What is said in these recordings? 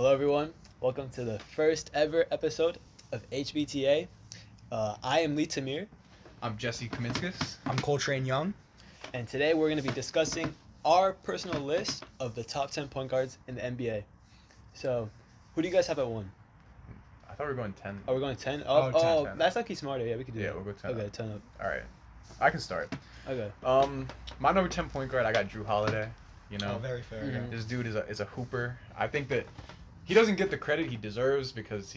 Hello, everyone. Welcome to the first ever episode of HBTA. I am Tamir, I'm Jesse Kaminskas. I'm Coltrane Young. and today we're going to be discussing our personal list of the top 10 point guards in the NBA. So, who do you guys have at 1? I thought we were going 10. Are we going 10? Oh, 10. That's actually smarter. Yeah, we could do Yeah, that. we'll go 10 Okay, up. 10 up. All right. I can start. Okay. My number 10 point guard, I got Drew Holiday. You know, Very fair. Mhm. Yeah. this dude is a hooper. I think that he doesn't get the credit he deserves because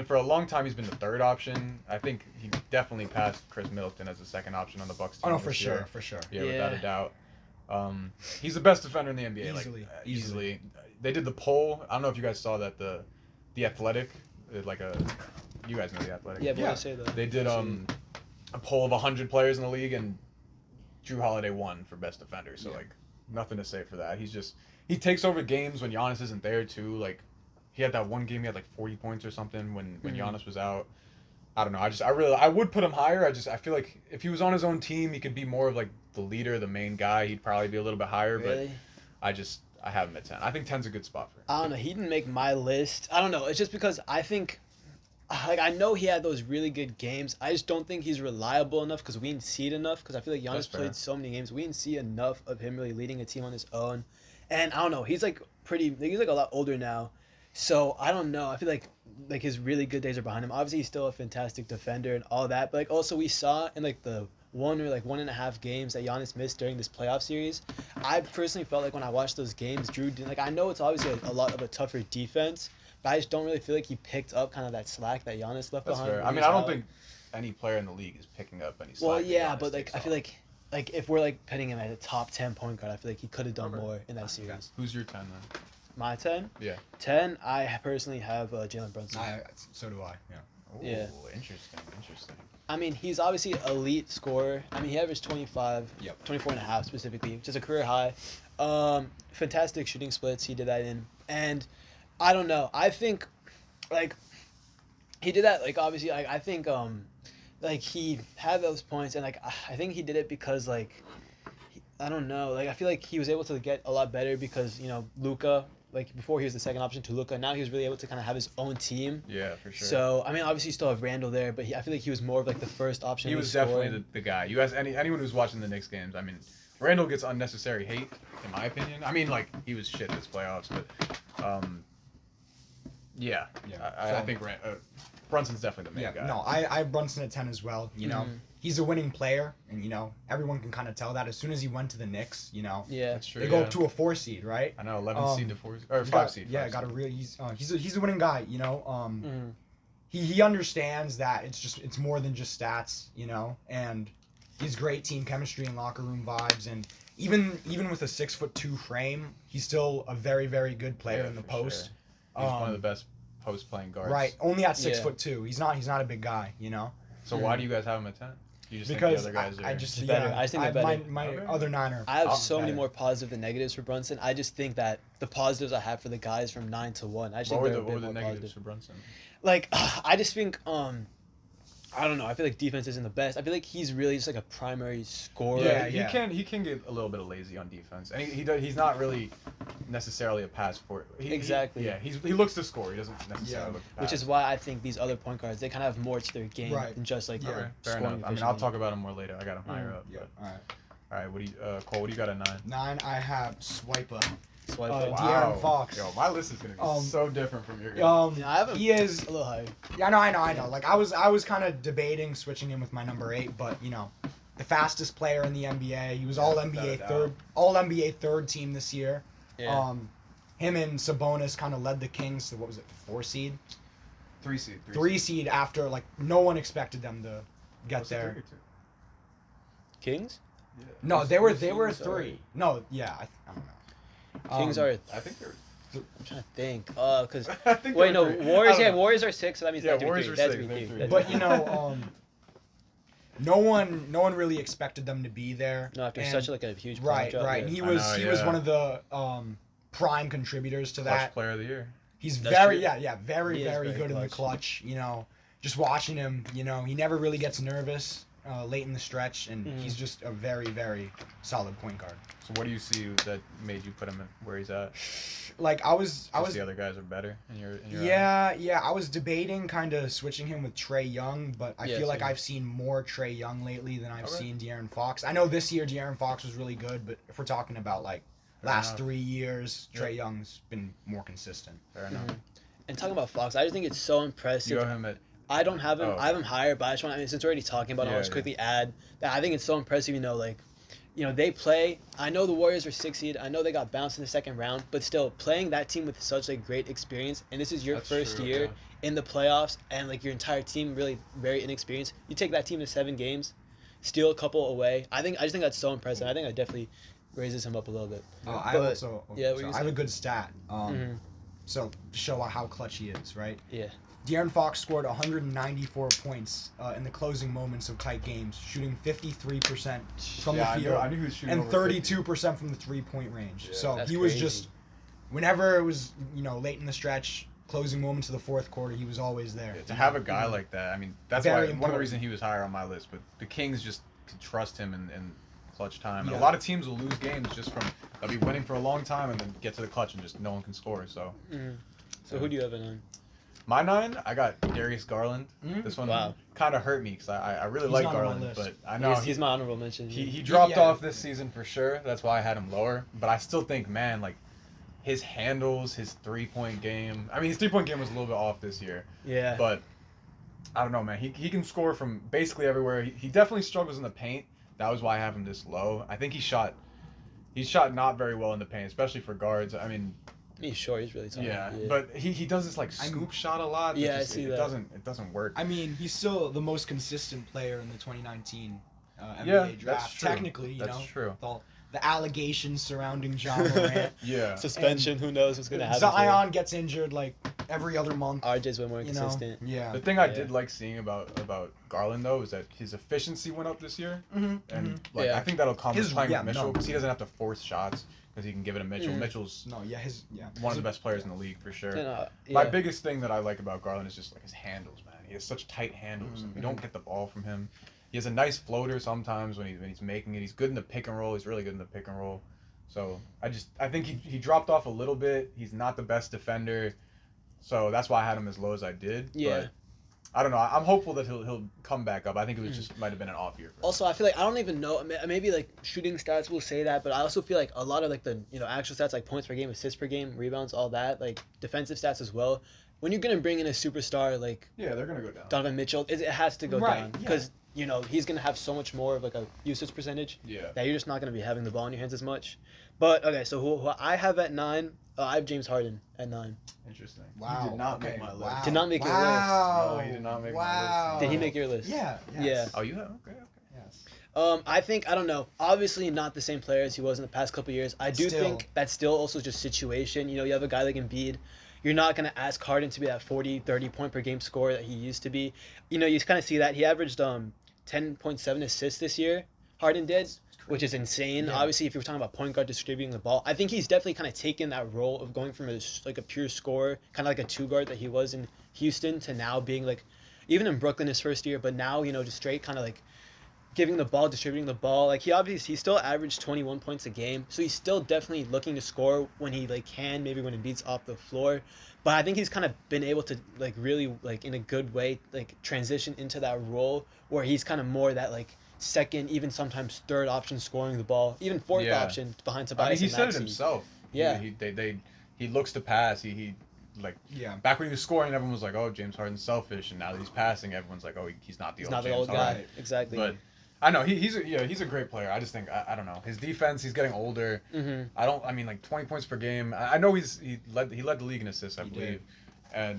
for a long time he's been the third option. I think he definitely passed Chris Middleton as the second option on the Bucks team. Oh no, this for year. sure, for sure. Yeah, Yeah. without a doubt. He's the best defender in the NBA. Easily. They did the poll. I don't know if you guys saw that the Athletic, you guys know the Athletic. Yeah, but Yeah. I say that. They did a poll of 100 players in the league, and Drew Holiday won for best defender. So nothing to say for that. He takes over games when Giannis isn't there too. Like he had that one game he had like 40 points or something when Giannis was out. I don't know. I would put him higher. I feel like if he was on his own team, he could be more of like the leader, the main guy. He'd probably be a little bit higher. Really? But I have him at 10. I think 10's a good spot for him. I don't know. He didn't make my list. I don't know. It's just because I think, I know he had those really good games. I just don't think he's reliable enough because we didn't see it enough. Because I feel like That's Giannis fair. played so many games. We didn't see enough of him really leading a team on his own. And I don't know. He's like a lot older now. So I don't know. I feel like his really good days are behind him. Obviously, he's still a fantastic defender and all that. But like also we saw in like the 1.5 games that Giannis missed during this playoff series. I personally felt like when I watched those games, Drew didn't I know it's obviously a lot of a tougher defense, but I just don't really feel like he picked up kind of that slack that Giannis left That's behind. fair. when he I was don't out. think any player in the league is picking up any slack. Well, that yeah, Giannis but takes I feel off. like if we're like putting him at a top 10 point guard, I feel like he could have done Okay. more in that series. Who's your 10 then? My 10? Yeah. 10, I personally have Jalen Brunson. So do I. Yeah. Oh, Yeah. Interesting. I mean, he's obviously elite scorer. I mean, he averaged 25, Yep. 24 and a half specifically, which is a career high. Fantastic shooting splits he did that in. And I don't know. I think, like, he did that, like, obviously, I think, like, he had those points, and, like, I think he did it because, like, I don't know. Like, I feel like he was able to get a lot better because, Luka, like, before he was the second option to Luka, now he was really able to kind of have his own team. Yeah, for sure. So, I mean, obviously you still have Randall there, but I feel like he was more of like the first option. He in was scoring. definitely the guy. You ask anyone who's watching the Knicks games, I mean, Randall gets unnecessary hate, in my opinion. I mean, like, he was shit this playoffs, but, yeah. I think Brunson's definitely the main guy. No, I have Brunson at 10 as well. Mhm. He's a winning player, and everyone can kind of tell that as soon as he went to the Knicks. Yeah. That's true. They go yeah. up to a 4 seed, right? I know, 11 seed to 4 or He's 5 got- seed. Yeah, 5 got a seed. really. He's a winning guy. Mhm. He understands that it's more than just stats. And he's great team chemistry and locker room vibes, and even with a 6'2" frame, he's still a very very good player Yeah, in the for post. sure. He's one of the best post playing guards. Right, only at Yeah. 6'2". He's not a big guy. So why do you guys have him at 10? You just Because think the other guys are I just Just better. yeah, I just think they're better. My Okay. other niner. I have Oh, so many better. more positives than negatives for Brunson. I just think that the positives I have for the guys from 9 to 1, I just what think were they're the, a what were bit the more negatives positive. for Brunson? Like, I just think I don't know. I feel like defense isn't the best. I feel like he's really just like a primary scorer. Yeah, He can get a little bit of lazy on defense, and he's not really necessarily a pass for Exactly. He looks to score. He doesn't necessarily Yeah. look to pass. Which is why I think these other point guards, they kind of have more to their game Right. than just like Yeah. Okay, fair scoring enough. I mean, I'll efficiently. talk about him more later. I got him higher up. Yeah. But, All right. all right. What do you, Cole? What do you got at 9? 9. I have Swiper. Swipe Uh, up. De'Aaron Fox. Yo, my list is gonna be so different from your guys. Yeah, I have him He is. a little higher. Yeah, I know. Like I was kind of debating switching him with my number 8, but the fastest player in the NBA. He was All NBA third team this year. Yeah. Him and Sabonis kind of led the Kings to, what was it, 4 seed? 3 seed. 3 seed after, like, no one expected them to get there. Kings? Yeah. No, they were Kings are- 3. No, yeah, I don't know. Kings are. I think they're. I'm trying to think. Because I think wait, they're no, three. Warriors. I don't Yeah, know. Warriors are 6. So that means Yeah, that's to be Warriors 3. are That's 6, to be they're 3. three. That's to But be no one really expected them to be there. no, after and- such like a huge right, drop, right. yeah. And he I was know, one of the prime contributors to Clutch that. player of the year. He's That's very true. very He is very very good in the clutch. clutch. Just watching him, he never really gets nervous. late in the stretch, and he's just a very, very solid point guard. So what do you see that made you put him where he's at? Like I was The other guys are better in your yeah. I was debating kind of switching him with Trey Young, but I feel like same. I've seen more Trey Young lately than I've Okay. seen De'Aaron Fox. I know this year De'Aaron Fox was really good, but if we're talking about like last enough. 3 years, Yep. Trey Young's been more consistent. Fair enough. And talking about Fox, I just think it's so impressive. You have him at I don't have him. Oh, I have him higher, but I just want. I mean, since we're already talking about it, I'll just quickly add that I think it's so impressive. They play. I know the Warriors were 6 seed. I know they got bounced in the second round, but still playing that team with such like great experience, and this is your That's first true, year yeah. in the playoffs, and like your entire team really very inexperienced. You take that team to 7 games, steal a couple away. I just think that's so impressive. I think that definitely raises him up a little bit. I But- also yeah, what so you I have a good stat. Mhm. So to show how clutch he is, right? Yeah. De'Aaron Fox scored 194 points in the closing moments of tight games, shooting 53% from the field I knew he was shooting and over 32% from the 3-point range. Yeah. So That's he was crazy. just, whenever it was, late in the stretch, closing moments of the fourth quarter, he was always there. 50. Yeah, to have a guy like that, I mean, that's Very why one of the important. reasons he was higher on my list. But the Kings just could trust him in clutch time. And Yeah. a lot of teams will lose games just from they'll be winning for a long time and then get to the clutch and just no one can score. So So who do you have in on? my 9, I got Darius Garland. Mhm. This one Wow. kind of hurt me because I really He's like not on my Garland, list. but I know He's my honorable mention. he dropped Yeah. off this season for sure. That's why I had him lower. But I still think, man, like his handles, his 3-point game. I mean, his 3-point game was a little bit off this year, Yeah. but I don't know, man. He can score from basically everywhere. He definitely struggles in the paint. That was why I have him this low. I think he shot not very well in the paint, especially for guards. I mean, He's short. He's really tall. yeah, but he does this like scoop shot a lot. Yeah, It I just- see it that. doesn't work. I mean, he's still the most consistent player in the 2019 NBA Yeah, draft. that's true. Technically, That's true. with all the allegations surrounding John Morant. Yeah. Suspension. Who knows what's gonna happen? to him. Zion gets injured like every other month. RJ's way more You know? consistent. Yeah. The thing I Yeah. did like seeing about Garland though is that his efficiency went up this year, Mm-hmm. and like Yeah. I think that'll come with His- playing yeah, with Mitchell no. because he doesn't have to force shots because he can give it to Mitchell. Mhm. Mitchell's No, yeah, one of the best players in the league for sure. Yeah. My biggest thing that I like about Garland is just like his handles, man. He has such tight handles. Mhm. We don't get the ball from him. He has a nice floater sometimes when he's making it. He's good in the pick and roll. He's really good in the pick and roll. So I think he dropped off a little bit. He's not the best defender. So that's why I had him as low as I did. Yeah. But I don't know. I'm hopeful that he'll come back up. I think it was just might have been an off year for him. Also, I feel like I don't even know. Maybe like shooting stats will say that, but I also feel like a lot of like the actual stats like points per game, assists per game, rebounds, all that, like defensive stats as well. When you're gonna bring in a superstar like Yeah, they're gonna go down. Donovan Mitchell, it has to go Right, down yeah. because he's gonna have so much more of like a usage percentage Yeah. that you're just not gonna be having the ball in your hands as much. But okay, so who I have at 9, I have James Harden at 9. Interesting. Wow. He did not make okay, my list. Wow. Did not make your list. Wow. No, he did not make my wow. list. Did he make your list? Yeah. Yeah. Yes. Oh, you have okay. Yes. I think I don't know. Obviously, not the same player as he was in the past couple years. I do Still. think that's still also just situation. You have a guy like Embiid. You're not gonna ask Harden to be that 40, 30 point per game scorer that he used to be. You kind of see that he averaged 10.7 assists this year. Harden did, which is insane. Yeah. Obviously, if you're talking about point guard distributing the ball, I think he's definitely kind of taken that role of going from a pure scorer, kind of like a 2 guard that he was in Houston, to now being like, even in Brooklyn his first year, but now just straight kind of like giving the ball, distributing the ball. Like he still averaged 21 points a game, so he's still definitely looking to score when he can, maybe when Embiid's off the floor. But I think he's kind of been able to really in a good way transition into that role where he's kind of more that second, even sometimes third option scoring the ball, even fourth Yeah. option behind I mean, Tobias he and said it Maxey. himself. Yeah. He looks to pass. He Yeah. back when he was scoring, everyone was like, "Oh, James Harden's selfish," and now that he's passing, everyone's like, "Oh, he's not the He's old not the James old Harden." guy. Right. Exactly. But I know he's a great player. I just think I don't know his defense. He's getting older. Mhm. I mean 20 points per game. I know he led the league in assists, I He believe, did.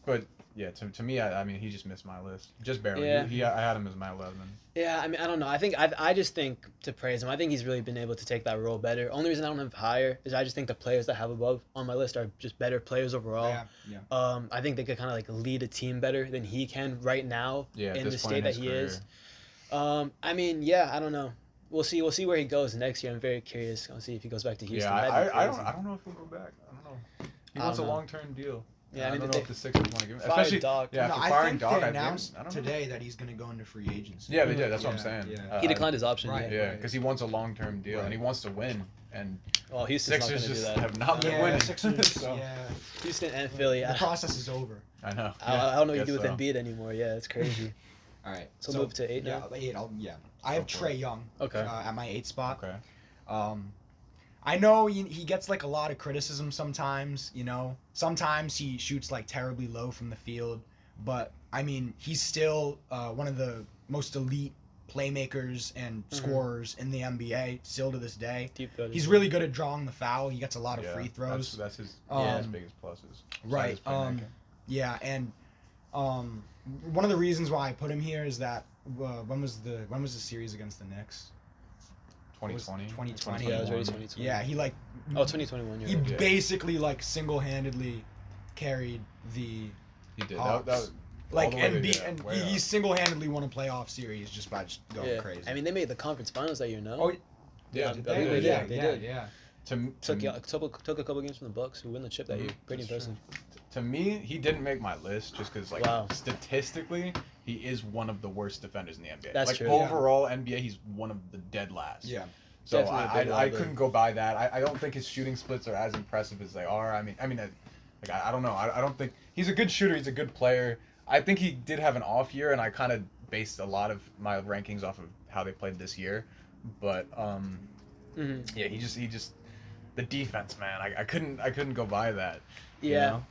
but yeah, to me, I mean he just missed my list just barely. Yeah. I had him as my 11. Yeah, I mean, I don't know. I just think to praise him, I think he's really been able to take that role better. Only reason I don't have higher is I just think the players that I have above on my list are just better players overall. Yeah. I think they could kind of lead a team better than he can right now Yeah, at in this the point state in that his he career. is. I mean, yeah, I don't know. We'll see where he goes next year. I'm very curious. I'll see if he goes back to Houston. Yeah, That'd be I crazy. don't know if he'll go back. I don't know. He I wants a don't know. long-term deal. Yeah, I mean, don't know they if the Sixers want to give him, fired especially Doc. yeah, No, for I firing think Doc. they I announced don't know. today that he's going to go into free agency. Yeah, they did. That's what I'm Yeah, saying. yeah. He declined his option. Right. Yeah, because he wants a long-term deal and he wants to win. And Well, Houston's not Sixers going to do just that. have not been Yeah, winning. Sixers. So, Yeah. Houston and Philly. The process is over. I know. I don't know what you Guess do with so. Embiid anymore. Yeah, it's crazy. All right. So move to 8 now? Yeah, 8. I have Go for Trey it. Young Okay. at my 8 spot. Okay. I know he gets like a lot of criticism sometimes, you know. Sometimes he shoots like terribly low from the field, but I mean, he's still one of the most elite playmakers and scorers in the NBA still to this day. Deep throat. He's really good at drawing the foul. He gets a lot of Yeah, free throws. That's his, his biggest pluses. Right. His playmaking. Yeah, and one of the reasons why I put him here is that when was the series against the Knicks? 2020. 2020. Yeah, it was already 2020. Yeah, he like 2021. he You're right. basically like single-handedly carried the He did. Hawks. That was like all the way and to- and way he up. single-handedly won a playoff series just by just going Yeah. crazy. I mean, they made the conference finals that year, no? Oh, yeah, did I believe they? they yeah, did. They yeah, did. yeah. Took a couple games from the Bucks who win the chip that year. Pretty That's impressive. To me, he didn't make my list just because, like, Wow. statistically, he is one of the worst defenders in the NBA. That's like, true. overall NBA, he's one of the dead last. Yeah. So Definitely a big I liability. couldn't go by that. I don't think his shooting splits are as impressive as they are. I don't know. I don't think he's a good shooter. He's a good player. I think he did have an off year, and I kind of based a lot of my rankings off of how they played this year. But yeah, he just the defense, man. I couldn't go by that. you Yeah. know?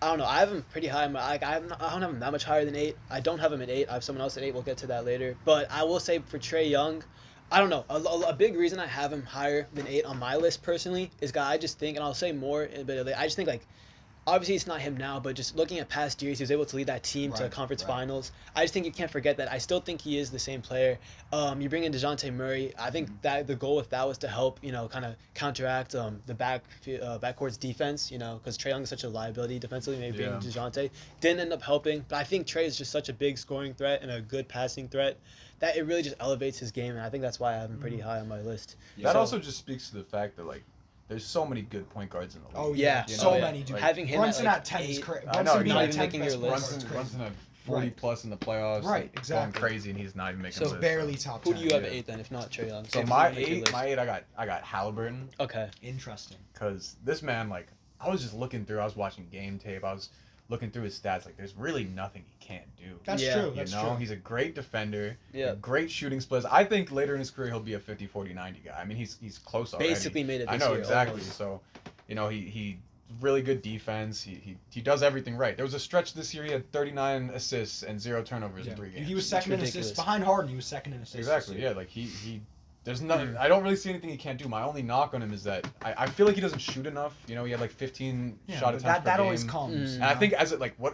I don't know. I have him pretty high. I don't have him that much higher than 8. I don't have him at 8. I have someone else at 8. We'll get to that later. But I will say for Trey Young, I don't know. A big reason I have him higher than 8 on my list personally is I just think, and I'll say more, but I just think like, obviously it's not him now, but just looking at past years, he was able to lead that team to Right, conference right. finals. I just think you can't forget that. I still think he is the same player. You bring in DeJounte Murray. I think that the goal with that was to help, kind of counteract the backcourt's defense, because Trae Young is such a liability defensively. Maybe bringing DeJounte didn't end up helping, but I think Trae is just such a big scoring threat and a good passing threat that it really just elevates his game, and I think that's why I have him pretty high on my list. That So- also just speaks to the fact that, like, there's so many good point guards in the league. Oh Yeah, yeah, you so know, many dude. like, having him Brunson at, at 10 is 8, crazy. I know, Brunson being not the even 10th making best your player list. is crazy. Brunson at 40 Right. plus in the playoffs. Right, like, exactly. Going crazy, and he's not even making So the list. Barely top Who 10. do you have Yeah. at 8 then, if not Trae Young? So If my you make your 8, list. I got Halliburton, Okay. Interesting. because this man, like, I was just looking through. I was watching game tape. I was looking through his stats. Like, there's really nothing he can't do. That's Yeah. true. You That's know, true. he's a great defender. Yeah. Great shooting splits. I think later in his career he'll be a 50, 40, 90 guy. I mean, he's close already. Basically made it I this know year, exactly. almost. So, he really good defense. He does everything right. There was a stretch this year he had 39 assists and 0 turnovers Yeah. in 3 games. He was second in ridiculous. assists behind Harden. He was second in assists. Exactly. Yeah. Like he. There's nothing. I don't really see anything he can't do. My only knock on him is that I feel like he doesn't shoot enough. He had like 15 Yeah, shot but attempts per that game. always comes. Mm. And I think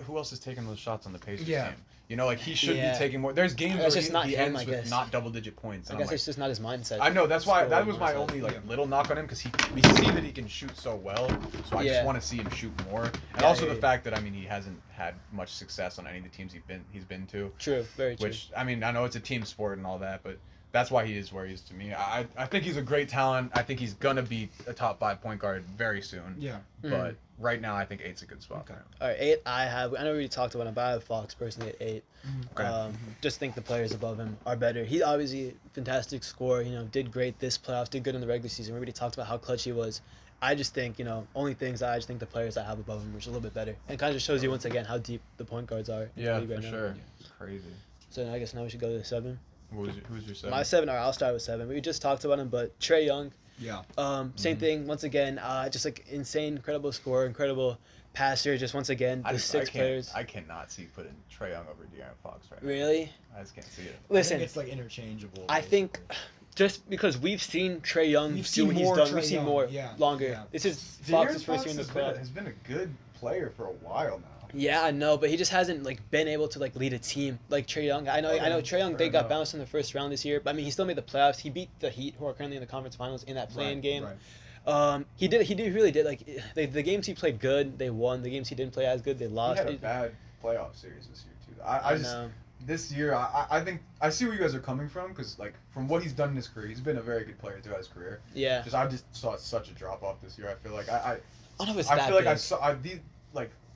who else is taking those shots on the Pacers Yeah. team? Like he should Yeah. be taking more. There's games That's where just not he him, ends I with guess. not double-digit points. I And guess I'm like, it's just not his mindset. I know that's why Scoring that was my mindset. only Yeah. little knock on him, because we see that he can shoot so well, so I Yeah. just want to see him shoot more. And Yeah, also yeah, the yeah. fact that he hasn't had much success on any of the teams he's been to, True. Very true. which I know it's a team sport and all that, but that's why he is where he is to me. I think he's a great talent. I think he's gonna be a top 5 point guard very soon. Yeah. But right now I think 8's a good spot for him. All right, 8. I know we already talked about him, but I have Fox personally at 8. Okay. Just think the players above him are better. He's obviously a fantastic scorer. Did great this playoffs. Did good in the regular season. We already talked about how clutch he was. I just think only things that I just think the players I have above him are just a little bit better, and kind of just shows you once again how deep the point guards are. In the Yeah, league for right now. sure. It's crazy. So I guess now we should go to 7. Who's your 7? My 7. All right, I'll start with 7. We just talked about him, but Trey Young. Yeah. Same thing once again. Just like insane, incredible scorer, incredible passer. Just once again, the 6 players. I cannot see putting Trae Young over De'Aaron Fox right now. Really? I just can't see it. Listen, I think it's like interchangeable. I think just because we've seen Trey Young We've do seen what he's more done, Trae we've seen Young, more yeah, longer. yeah. This is De'Aaron Fox's first year in the club. has been a good player for a while now. Yeah, I know, but he just hasn't been able to lead a team like Trey Young. I know Trey Young. They fair got enough. bounced in the first round this year, but he still made the playoffs. He beat the Heat, who are currently in the conference finals, in that play-in game. Right. He really did. The games he played good, they won. The games he didn't play as good, they He lost. had a bad playoff series this year too. I just know. this year I think I see where you guys are coming from, because from what he's done in his career, he's been a very good player throughout his career. Yeah. I just saw such a drop off this year. I feel like I I don't know if it's I that feel like big. I saw these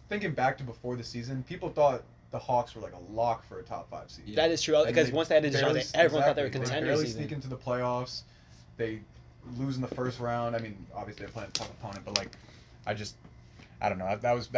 thinking back to before the season, people thought the Hawks were like a lock for a top 5 seed. That is true, because once they added DeJounte, everyone thought they were contenders. They barely even. sneak into the playoffs. They lose in the first round. I mean, obviously they're playing a tough opponent, but like, I don't know. That was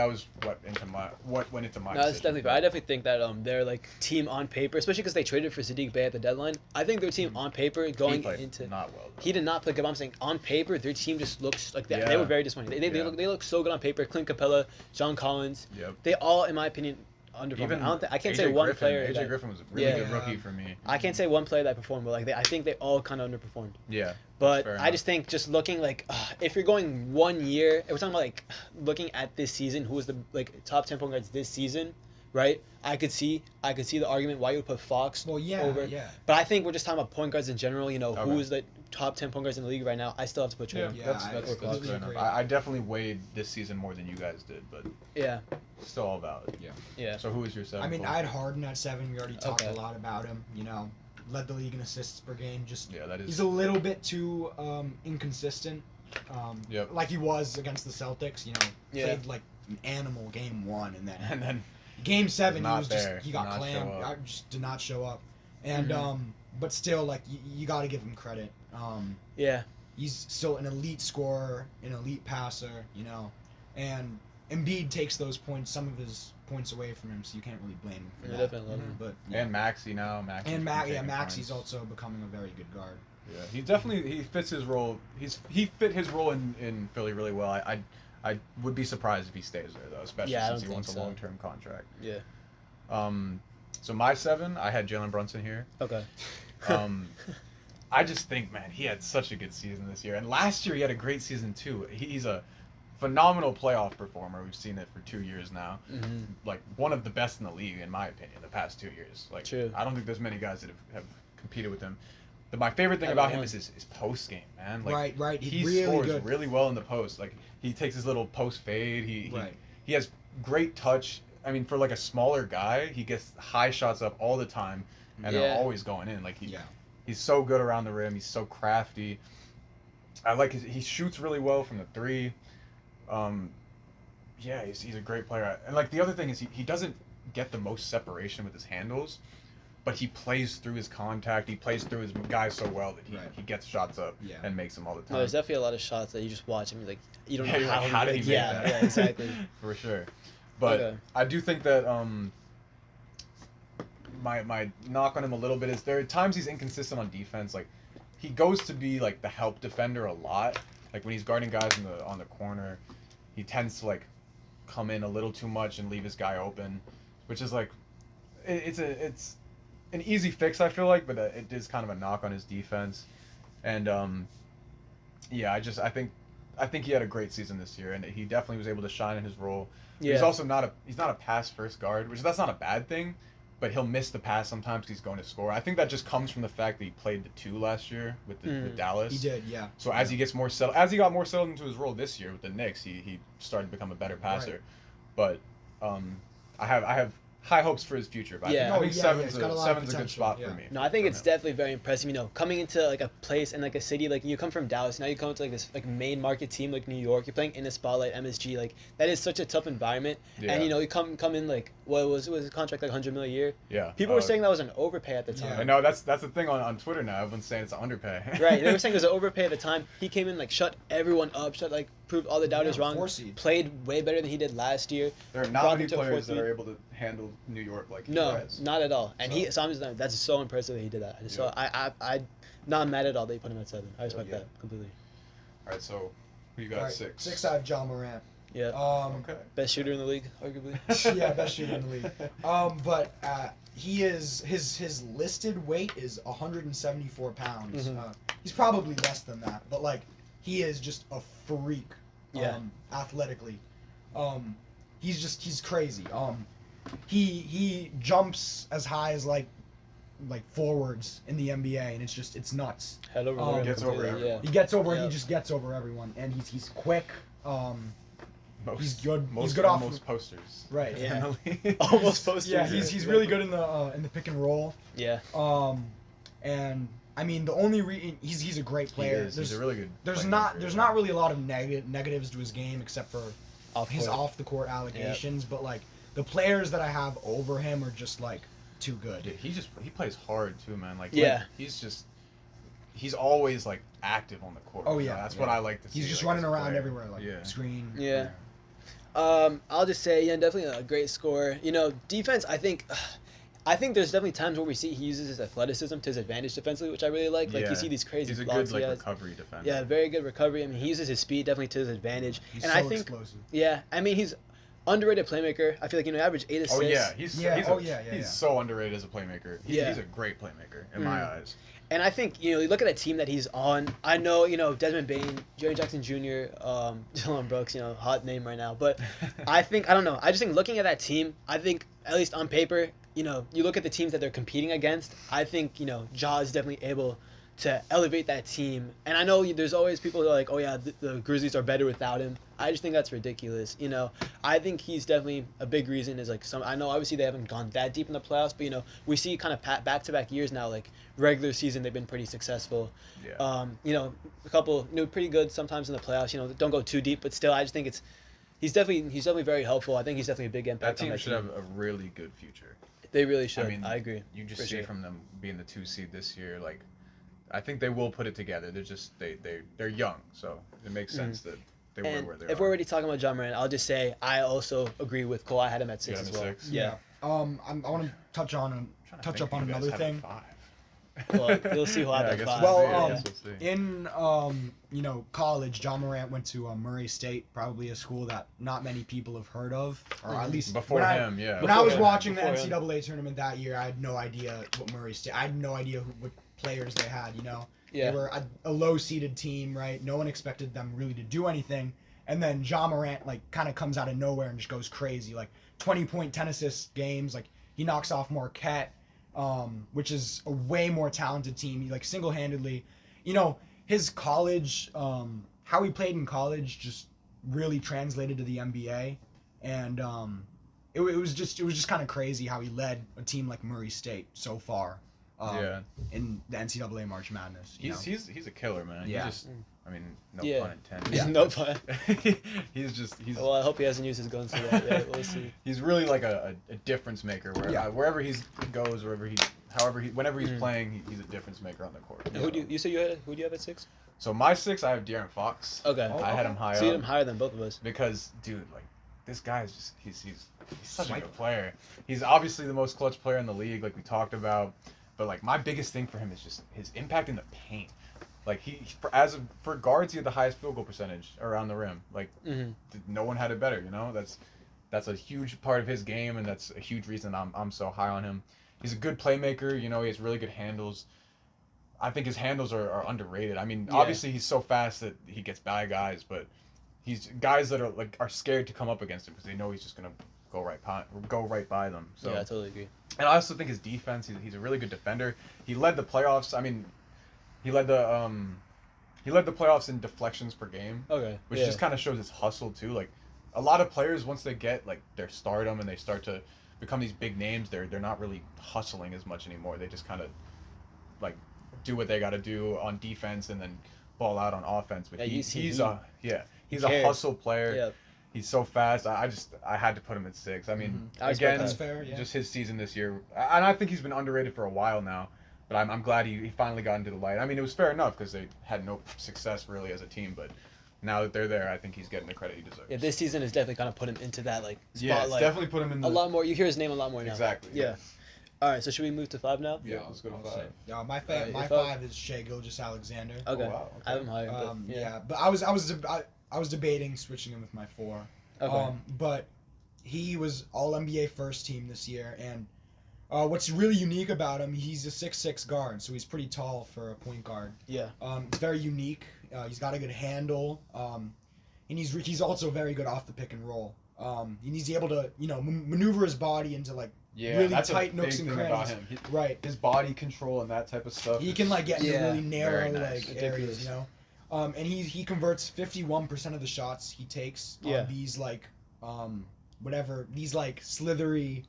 what went into my. No, that's decision. definitely fair. I definitely think that their like team on paper, especially because they traded for Sadiq Bey at the deadline. I think their team on paper going He played into not well. Though. he did not play good. But I'm saying on paper their team just looks like that. Yeah. They were very disappointing. They Yeah. look so good on paper. Clint Capella, John Collins. Yep. They all, in my opinion, underperformed. Even I can't AJ say one Griffin, player. AJ that, Griffin was a really Yeah. good rookie for me. I can't say one player that performed, but like I think they all kind of underperformed. Yeah. But fair I enough. just think just looking like if you're going 1 year, if we're talking about like looking at this season, who was the like top 10 point guards this season, right? I could see the argument why you would put Fox Well, yeah, over. yeah. But I think we're just talking about point guards in general. You know, Okay. who is the top 10 point guards in the league right now? I still have to put Trae. Yeah, Young. Yeah, that's I completely completely fair enough. agree. I definitely weighed this season more than you guys did, but Yeah, still all valid. yeah. So who is your 7? I mean, I had Harden at 7. We already talked Okay. a lot about him. You know, led the league in assists per game. Just Yeah, that is. he's a little bit too inconsistent. Yep. Like he was against the Celtics. You know, Yeah. played like an animal game 1, and then and then game 7 he not was there. just he got Did not clammed. show up. Just did not show up. And Mhm. but still, like you got to give him credit. Yeah, He's still an elite scorer, an elite passer. You know, and Embiid takes some of his points away from him, so you can't really blame him for yeah, that. definitely love him. But yeah. and Maxey now. Maxey. Maxey's also becoming a very good guard. Yeah, he fits his role. He fit his role in Philly really well. I would be surprised if he stays there though, especially Yeah, I since don't he wants think a so. long-term contract. Yeah. So my 7, I had Jalen Brunson here. Okay. I just think, man, he had such a good season this year, and last year he had a great season too. He's a phenomenal playoff performer. We've seen it for 2 years now. Mm-hmm. Like one of the best in the league, in my opinion, the past 2 years. Like True. I don't think there's many guys that have competed with him. But my favorite thing Everyone. about him is his post game, man. Like, right. He He's really scores good. really well in the post. Like he takes his little post fade. Right. He has great touch. I mean, for like a smaller guy, he gets high shots up all the time, and Yeah. they're always going in. Like Yeah. he's so good around the rim. He's so crafty. I like he shoots really well from the 3. Yeah, he's a great player. And like the other thing is he doesn't get the most separation with his handles, but he plays through his contact. He plays through his guys so well that Right. he gets shots up Yeah. and makes them all the No, time. there's definitely a lot of shots that you just watch and you're like, you don't Yeah, know you're how, like, how did he make yeah, that? Yeah, exactly. For sure. But Okay. I do think that my knock on him a little bit is there are times he's inconsistent on defense. Like he goes to be like the help defender a lot. Like when he's guarding guys on the corner, he tends to like come in a little too much and leave his guy open, which is like it's an easy fix, I feel like, but it is kind of a knock on his defense. And yeah, I think he had a great season this year, and he definitely was able to shine in his role. Yeah. He's also not a pass first guard, which that's not a bad thing, but he'll miss the pass sometimes 'cause he's going to score. I think that just comes from the fact that he played the 2 last year with Dallas. He did, yeah. So as he gets more settled, as he got more settled into his role this year with the Knicks, he started to become a better passer. Right. But I have high hopes for his future. But Yeah. I think he's seven's got a lot of a good potential, spot yeah. for me. No, I think for it's him. definitely very impressive. You know, coming into like a place and like a city, like you come from Dallas, now you come to like this like main market team like New York. You're playing in the spotlight, MSG. Like that is such a tough environment. Yeah. And you know, you come in like what was his contract like 100 million a year. Yeah. People were saying that was an overpay at the Yeah. I time. know that's the thing on Twitter now. Everyone's saying it's an underpay. Right, they were saying it was an overpay at the time. He came in like shut everyone up, proved all the doubters Yeah, wrong. 4 seed. Played way better than he did last year. There are Brought not them many to a players fourth that seed. are able to handle New York like he No, has. not at all. And So- so I'm just that's so impressive that he did that. So I not mad at all that he put him at 7. I respect Yeah. that completely. All right, so who you got All right, 6? 6 I have John Morant. Yeah, Okay. best shooter in the league, arguably. Yeah, best shooter in the league. But he is his listed weight is 174 pounds. Mhm. He's probably less than that, but like he is just a freak. Yeah. Athletically, he's crazy. He jumps as high as like forwards in the NBA, and it's nuts. Head over Oh, the rim gets over completely, everyone. He gets over. Yeah. He just gets over everyone, and he's quick. Most, He's good- Most, he's good off- almost posters. Right. Yeah. In the league. Almost posted. Yeah, he's really good in the pick and roll. Yeah. And I mean the only he's a great player. He's a really good. There's playmaker, not yeah. really a lot of negatives to his game except for his court. off the court allegations, but like the players that I have over him are just like too good. Yeah, he plays hard too, man. Like Yeah. he's always like active on the court. Oh, you know? yeah, That's yeah. what I like to see. He's just like, running as a around player. everywhere, like Yeah. screen. Yeah. I'll just say, yeah, definitely a great scorer. You know, defense, I think there's definitely times where we see he uses his athleticism to his advantage defensively, which I really like. Like, Yeah. you see these crazy He's a blocks good like he has. recovery defender. Yeah, very good recovery. I mean, he uses his speed definitely to his advantage. He's and so I think, explosive. yeah, I mean, he's underrated playmaker. I feel like, average 8 assists. Oh yeah, he's so underrated as a playmaker. Yeah. He's a great playmaker in my eyes. And I think, you look at the team that he's on. I know, Desmond Bain, Jerry Jackson Jr., Dylan Brooks, hot name right now. But I don't know. I just think looking at that team, I think, at least on paper, you look at the teams that they're competing against, I think, Ja is definitely able to elevate that team. And I know there's always people who are like, oh yeah, the Grizzlies are better without him. I just think that's ridiculous. I think he's definitely a big reason is like I know obviously they haven't gone that deep in the playoffs, but we see kind of back-to-back years now, like regular season they've been pretty successful. Yeah. A couple pretty good sometimes in the playoffs, don't go too deep, but still I just think he's definitely very helpful. I think he's definitely a big impact That team on that should have a really good future. They really should. I mean, I agree. You just For see sure. from them being the 2 seed this year, like I think they will put it together. They're just they're young, so it makes sense that they were And where they if are. we're already talking about John Moran, I'll just say I also agree with Cole. I had him at 6 You as had him well. at 6? Yeah. I want to touch up on another thing. Well, you'll see who I I have guess at 5. Well, we'll yeah. see. In college, John Morant went to Murray State, probably a school that not many people have heard of, or at least Before when him, yeah. When I was Before him. watching the Before him. NCAA tournament that year, I had no idea what Murray State. I had no idea what players they had. Yeah. They were a low-seeded team, right? No one expected them really to do anything, and then John Morant kind of comes out of nowhere and just goes crazy, 20-point, 10-assist games. He knocks off Marquette. Which is a way more talented team. He single-handedly, his college, how he played in college just really translated to the NBA, and it was just kind of crazy how he led a team like Murray State so far. In the NCAA March Madness. He's a killer, man. Yeah. No Yeah. pun intended. Yeah. No pun. he's Well, I hope he hasn't used his guns for that. Yeah, we'll see. He's really like a difference maker wherever he goes, whenever he's playing, he's a difference maker on the court. And who do you have at 6? So my 6, I have De'Aaron Fox. Okay. I had him high So you had up him higher than both of us. because, dude, this guy is just he's such a good player. He's obviously the most clutch player in the league, like we talked about. But my biggest thing for him is just his impact in the paint. For guards, he had the highest field goal percentage around the rim. No one had it better. That's a huge part of his game, and that's a huge reason I'm so high on him. He's a good playmaker. He has really good handles. I think his handles are underrated. Obviously he's so fast that he gets by guys, but he's guys that are scared to come up against him because they know he's just gonna go right by them. So Yeah, I totally agree. and I also think his defense. He's a really good defender. He led the playoffs. He led the playoffs in deflections per game. Okay. Which just kind of shows his hustle too. A lot of players, once they get their stardom and they start to become these big names, they're not really hustling as much anymore. They just kind of do what they got to do on defense and then ball out on offense. But he's a hustle player. Yeah. He's so fast. I had to put him at 6. I respect Again, That's fair, yeah. just his season this year, and I think he's been underrated for a while now. But I'm glad he finally got into the light. It was fair enough because they had no success really as a team, but now that they're there, I think he's getting the credit he deserves. Yeah, this season has definitely kind of put him into that spotlight. Yeah, it's definitely put him in a lot more. You hear his name a lot more now. Exactly. Yeah. All right. So should we move to 5 now? Yeah, let's go to 5. Yeah, my your 5 is Shai Gilgeous-Alexander. Okay. Oh, wow, okay. I have him higher. But, Yeah, but I was debating switching him with my 4. Okay. But he was All NBA first team this year, and what's really unique about him, he's a 6'6" guard, so he's pretty tall for a point guard. Yeah. It's very unique. He's got a good handle, and he's also very good off the pick and roll. And he's able to maneuver his body into really that's tight a nooks big and thing about crannies. him. Right. His body control and that type of stuff. He can get into really narrow very nice. areas, and he converts 51% of the shots he takes on these slithery,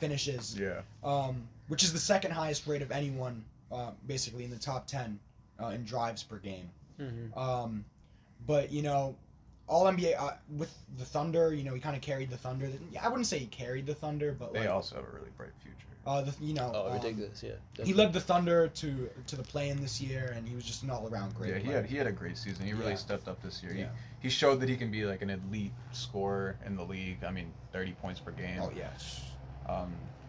finishes. Yeah. Which is the second highest rate of anyone, basically in the top 10 in drives per game. Mm-hmm. But All NBA with the Thunder. You know, he kind of carried the Thunder. I wouldn't say he carried the Thunder, but They also have a really bright future. Ridiculous, yeah. He Definitely. led the Thunder to the play-in this year, and he was just an all-around great. Yeah, he had a great season. He really Yeah. stepped up this year. Yeah. He showed that he can be like an elite scorer in the league. I mean, 30 points per game. Oh yes.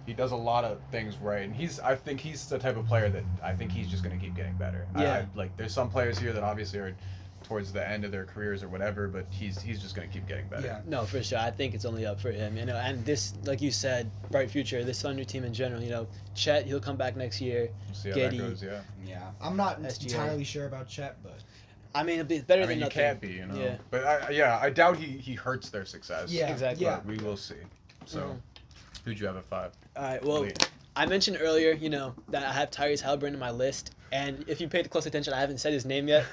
He does a lot of things right, and I think he's the type of player that I think he's just going to keep getting better. Yeah. Like there's some players here that obviously are towards the end of their careers or whatever, but he's just going to keep getting better. Yeah. No, for sure. I think it's only up for him, you know. And this, like you said, bright future. This Thunder team in general, you know. Chet, he'll come back next year. We'll see how Giddy. that goes. Yeah. Yeah. I'm not SGA. entirely sure about Chet, but I mean, it'll be better I than mean, you nothing. can't be, you know. Yeah. But I doubt he hurts their success. yeah, Exactly. Yeah. But we will see. So, Mhm. who'd you have at 5? All right. Well, Lee. I mentioned earlier, you know, that I have Tyrese Halliburton in my list, and if you paid close attention, I haven't said his name yet.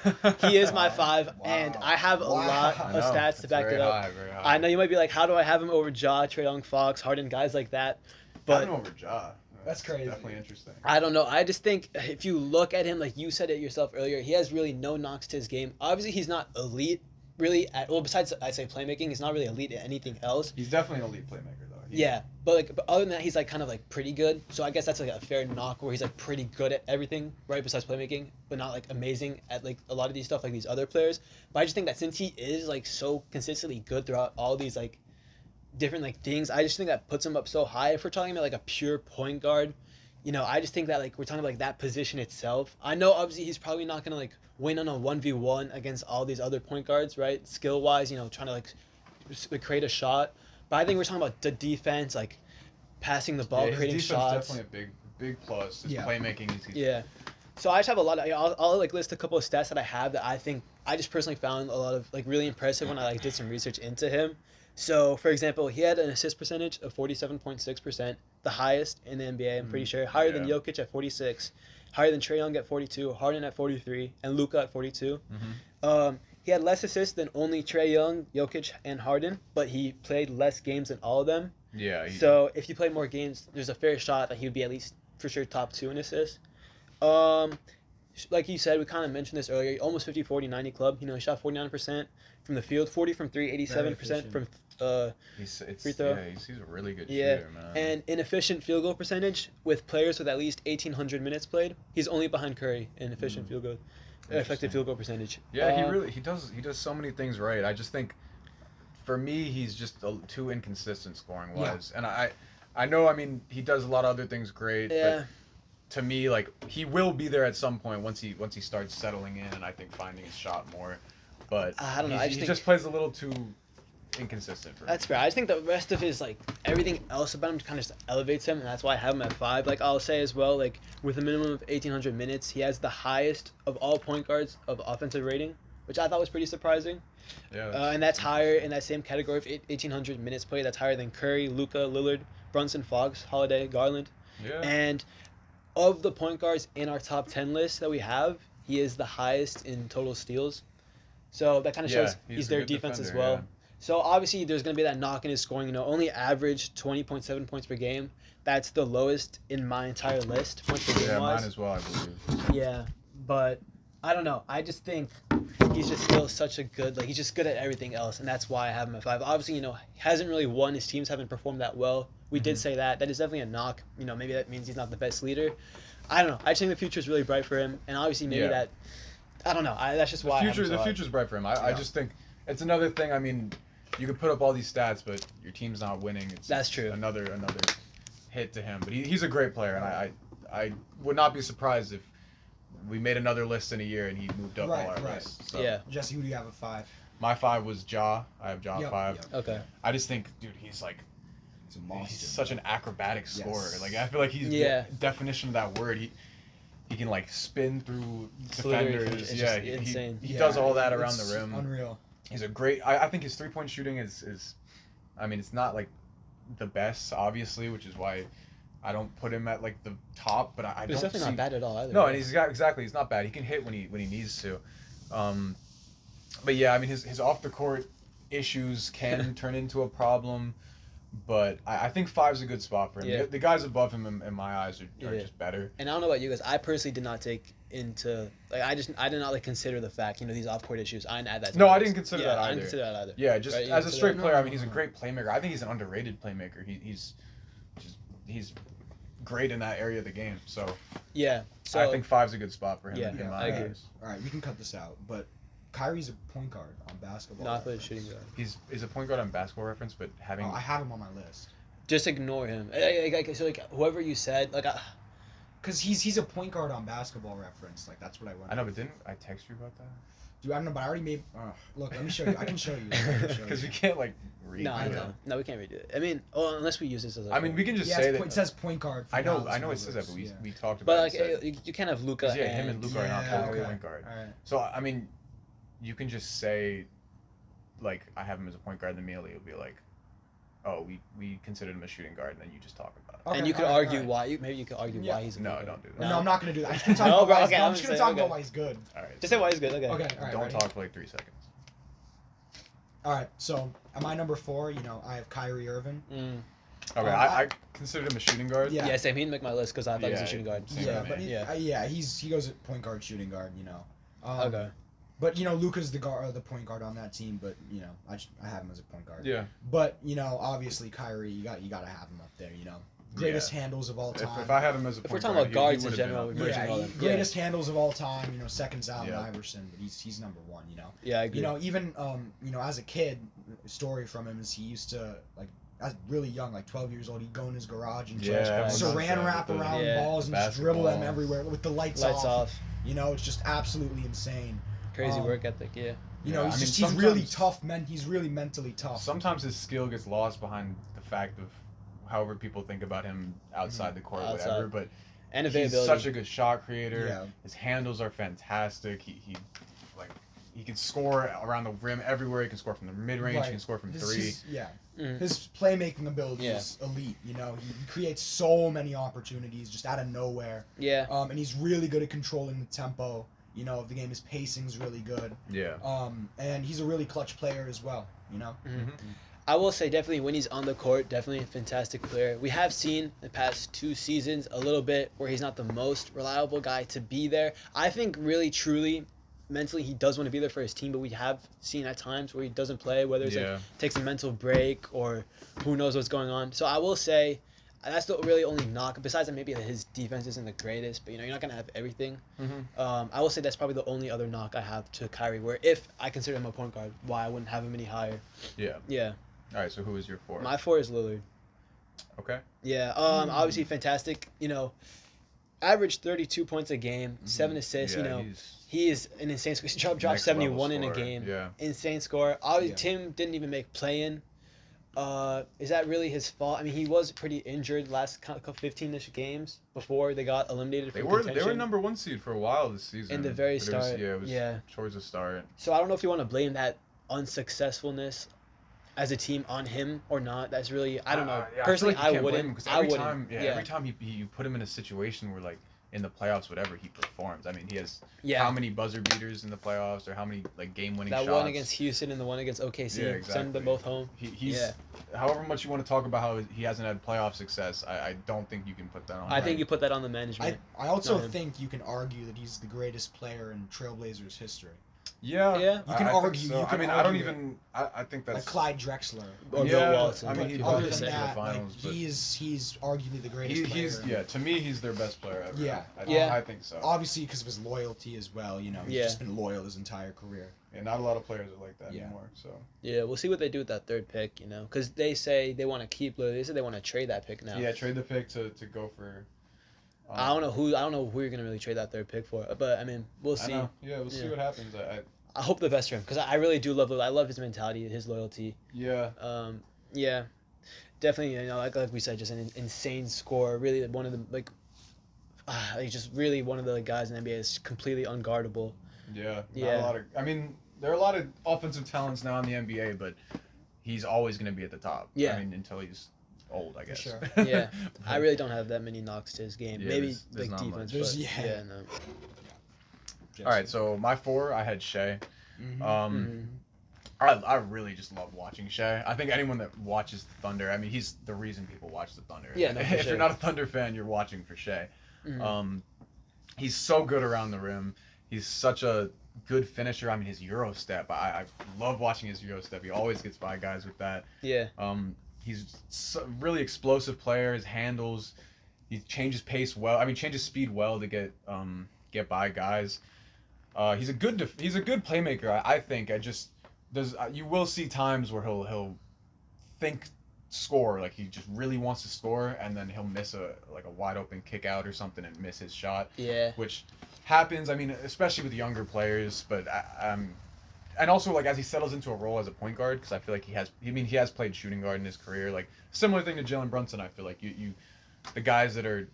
He is my 5, and I have a lot I of know. stats to It's back very it up. high, very high. I know you might be like, how do I have him over Ja, Trae Young, Fox, Harden, guys like that? But Having over Ja. That's crazy. Definitely interesting. I don't know. I just think if you look at him, like you said it yourself earlier, he has really no knocks to his game. Obviously, he's not elite, really. Besides, I'd say playmaking, he's not really elite at anything else. He's definitely an elite playmaker, though. Yeah, but other than that, he's like kind of like pretty good. So I guess that's like a fair knock where he's like pretty good at everything, right? Besides playmaking, but not like amazing at like a lot of these stuff like these other players. But I just think that since he is like so consistently good throughout all these like different like things, I just think that puts him up so high. If we're talking about like a pure point guard, you know, I just think that like we're talking about like that position itself. I know obviously he's probably not gonna like win on a 1v1 against all these other point guards, right? Skill wise, you know, trying to like create a shot. But I think we're talking about the defense, like passing the ball, his creating defense shots. Definitely a big plus. His Yeah. playmaking. He's Yeah. So I just have a lot of. I'll like list a couple of stats that I have that I think I just personally found a lot of like really impressive when I like did some research into him. So for example, he had an assist percentage of 47.6%, the highest in the NBA. I'm pretty sure higher than Yeah. Jokic at 46, higher than Trae Young at 42, Harden at 43, and Luka at 42. He had less assists than only Trae Young, Jokic, and Harden, but he played less games than all of them. Yeah. So if he played more games, there's a fair shot that he would be at least for sure top 2 in assists. Like you said, we kind of mentioned this earlier. Almost 50-40-90 club. You know, he shot 49% from the field, 40 from 3, 87% from free throw. Yeah, he's a really good Yeah, shooter, man. and efficient field goal percentage with players with at least 1,800 minutes played. He's only behind Curry in efficient field goal, effective field goal percentage. Yeah, he does so many things right. I just think, for me, he's just too inconsistent scoring wise, and I know. I mean, he does a lot of other things great. Yeah. But to me, like he will be there at some point once he starts settling in, and I think finding his shot more. But I don't know. I just he think just plays a little too inconsistent for me. that's fair. I just think the rest of his like everything else about him kind of just elevates him, and that's why I have him at 5. Like I'll say as well, like with a minimum of 1,800 minutes, he has the highest of all point guards of offensive rating, which I thought was pretty surprising. Yeah. And that's higher in that same category of 1,800 minutes played. That's higher than Curry, Luka, Lillard, Brunson, Fox, Holiday, Garland. Yeah. And of the point guards in our top 10 list that we have, he is the highest in total steals. So that kind of shows he's a their good defense as defender, well. yeah. So obviously there's going to be that knock in his scoring. You know, only averaged 20.7 points per game. That's the lowest in my entire list, points per game Yeah, wise. mine as well, I believe. Yeah, but I don't know. I just think he's just still such a good, like he's just good at everything else, and that's why I have him at 5. Obviously, you know, he hasn't really won. His teams haven't performed that well. We did say that. That is definitely a knock. You know, maybe that means he's not the best leader. I don't know. I just think the future is really bright for him, and obviously maybe that. I don't know. That's just why. The future's bright for him. I just think it's another thing. I mean, you could put up all these stats, but your team's not winning. That's true. Another hit to him. But he's a great player, and I would not be surprised if we made another list in a year and he moved up all our lists. So Yeah. Jesse, who do you have at 5? My 5 was Ja. I have Ja 5. Yep. Okay. I just think, dude, he's like. It's a monster. He's such an acrobatic scorer. Yes. Like I feel like he's the definition of that word. He can like spin through defenders. It's Yeah, just insane. he does all that around the It's rim. Unreal. He's a great. I think his 3-point shooting is, I mean, it's not like the best, obviously, which is why I don't put him at like the top. But I He's don't definitely see, not bad at all either. No, and he's not bad. He can hit when he needs to. But yeah, I mean his off the court issues can turn into a problem. But I think 5's a good spot for him. Yeah. The guys above him in my eyes are Yeah. just better. And I don't know about you guys. I personally did not take into like I did not like consider the fact these off court issues. I didn't add that. To No, my I list. didn't consider Yeah, that I either. didn't consider that either. Yeah, just Right, you as a consider straight that? player, I mean, No. he's a great playmaker. I think he's an underrated playmaker. He's great in that area of the game. So, Yeah. So I think 5's a good spot for him. Yeah, in my I agree. eyes. All right, you can cut this out, but Kyrie's a point guard on basketball. not for Reference. shooting guard. He's a point guard on Basketball Reference, but having Oh, I have him on my list. Just ignore him. So whoever you said Cause he's a point guard on Basketball Reference. Like that's what I went. I know, but didn't I text you about that? Dude, I don't know, but I already made. Look, let me show you. I can show you. I can show Because you. we can't like read. no, I it. know. no, we can't redo it. I mean, unless we use this as. I mean, we can just Yeah, say it's that. it says point guard. For I know Dallas it says that, but Mavericks, we yeah. talked about. But it. like, It said- you can't have Luca. 'cause, yeah, him and Luka are not Yeah, full okay. point guard. All right. So I mean, you can just say, like, I have him as a point guard, and immediately it'll be like, oh, we considered him a shooting guard, and then you just talk about it. Okay, And you could all right, argue all right. why. Maybe you could argue Yeah. why he's. A No, point don't guard. do that. No, I'm not gonna do that. I'm just gonna talk No, about bro, why he's okay, good. I'm I'm just gonna saying, talk about okay. why he's good. All right. Just say why he's good. Okay. Okay, all right. Don't ready? talk for like 3 seconds. All right, so at my number 4, I have Kyrie Irving. Okay, I considered him a shooting guard. Yeah. Yeah, same. He didn't make my list because I thought he was a Yeah, shooting guard. same Yeah, with but me. he goes at point guard, shooting guard. Okay. But Luka's the point guard on that team. But I have him as a point guard. Yeah. But obviously Kyrie, you gotta have him up there. Greatest handles of all time. If I had him as a If point we're talking guard, about guards in would've been general, up we're there. merging all them. greatest handles of all time. Seconds Allen Yeah. Iverson, but he's number 1. Yeah, I agree. Even as a kid, a story from him is he used to as really young, like 12 years old, he'd go in his garage and Yeah, just everyone saran knows wrap that with the- around Yeah. balls and just dribble them basketballs. everywhere with the lights Lights off. It's just absolutely insane. Crazy Um, work ethic. Yeah. Yeah, He's I he's mean, really sometimes- tough, he's really mentally tough. Sometimes his skill gets lost behind the fact of however people think about him outside the court, Outside. whatever. But And he's availability. such a good shot creator. Yeah. His handles are fantastic. He can score around the rim everywhere. He can score from the mid range. Right. He can score from His- 3. his- yeah. Mhm. His playmaking ability Yeah. is elite. He creates so many opportunities just out of nowhere. Yeah. And he's really good at controlling the tempo. Of the game, his pacing's really good. Yeah. And he's a really clutch player as well. I will say definitely when he's on the court, definitely a fantastic player. We have seen the past 2 seasons a little bit where he's not the most reliable guy to be there. I think really truly mentally he does want to be there for his team, but we have seen at times where he doesn't play, whether it's takes a mental break or who knows what's going on. So I will say that's the really only knock. Besides that, maybe his defense isn't the greatest, but you're not gonna have everything. I will say that's probably the only other knock I have to Kyrie. Where if I consider him a point guard, why I wouldn't have him any higher? Yeah. Yeah. All right. So who is your 4? My 4 is Lillard. Okay. Yeah. Obviously fantastic. Averaged 32 points a game, 7 assists. Yeah, He is an insane score. He dropped next 71 level in a scorer. game. Yeah. Insane score. Obviously, Yeah. Tim didn't even make play-in. Is that really his fault? I mean, he was pretty injured last 15-ish games before they got eliminated They from were contention. number 1 seed for a while this season. In the very But it was- start, it was yeah. towards the start. So I don't know if you want to blame that unsuccessffulness as a team on him or not. That's really I don't know. Yeah, Personally, I, feel like you can't blame wouldn't. him, 'cause I every wouldn't. time, every time you put him in a situation where like in the playoffs, whatever, he performs. I mean, he has Yeah. how many buzzer beaters in the playoffs, or how many like game-winning That shots. one against Houston and the one against OKC. Yeah, Send exactly. them both home. He's Yeah. however much you want to talk about how he hasn't had playoff success, I don't think you can put that on. I him. think you put that on the management. I also Not him. think you can argue that he's the greatest player in Trailblazers history. Yeah, Yeah. You can I think argue- so. you I can mean, I don't argue even. I think that's Like Clyde Drexler. Or yeah, Bill Walton. I mean, he People Other brought just than us say. to the that, finals, but he's arguably the greatest player. he's to me he's their best player ever. Yeah. Yeah. I think so. Obviously, because of his loyalty as well. He's Yeah. just been loyal his entire career. And not a lot of players are like that Yeah. anymore. So Yeah, we'll see what they do with that 3rd pick. Because they say they want to keep Lillard. They said they want to trade that pick now. yeah, trade the pick to go for. I don't know who you're gonna really trade that 3rd pick for, but I mean we'll I see. know. Yeah, we'll see Yeah. what happens. I hope the best for him because I really do love Lillard. I love his mentality, his loyalty. Yeah. Yeah, definitely. Like we said, just an insane scorer. Really one of the like just really one of the guys in the NBA is completely unguardable. Yeah. Yeah. Not a lot of. I mean, there are a lot of offensive talents now in the NBA, but he's always going to be at the top. Yeah. I mean, until he's old, I guess. sure. Yeah, I really don't have that many knocks to his game. Yeah, Maybe there's like not defense, much. but Yeah. no. All right, so my 4, I had Shea. Mhm. Um, I really just love watching Shea. I think anyone that watches the Thunder, I mean, he's the reason people watch the Thunder. Yeah, no, for if sure. you're not a Thunder fan, you're watching for Shea. Mhm. He's so good around the rim. He's such a good finisher. I mean, his Euro step. I love watching his Euro step. He always gets by guys with that. Yeah. He's really explosive player. His handles. He changes pace well. I mean, changes speed well to get by guys. He's a good playmaker. I think. You will see times where he'll think score, like he just really wants to score, and then he'll miss a wide open kick out or something and miss his shot. Yeah. Which happens. I mean, especially with younger players, but and also like as he settles into a role as a point guard, because I feel like he has played shooting guard in his career. Like similar thing to Jalen Brunson. I feel like the guys that are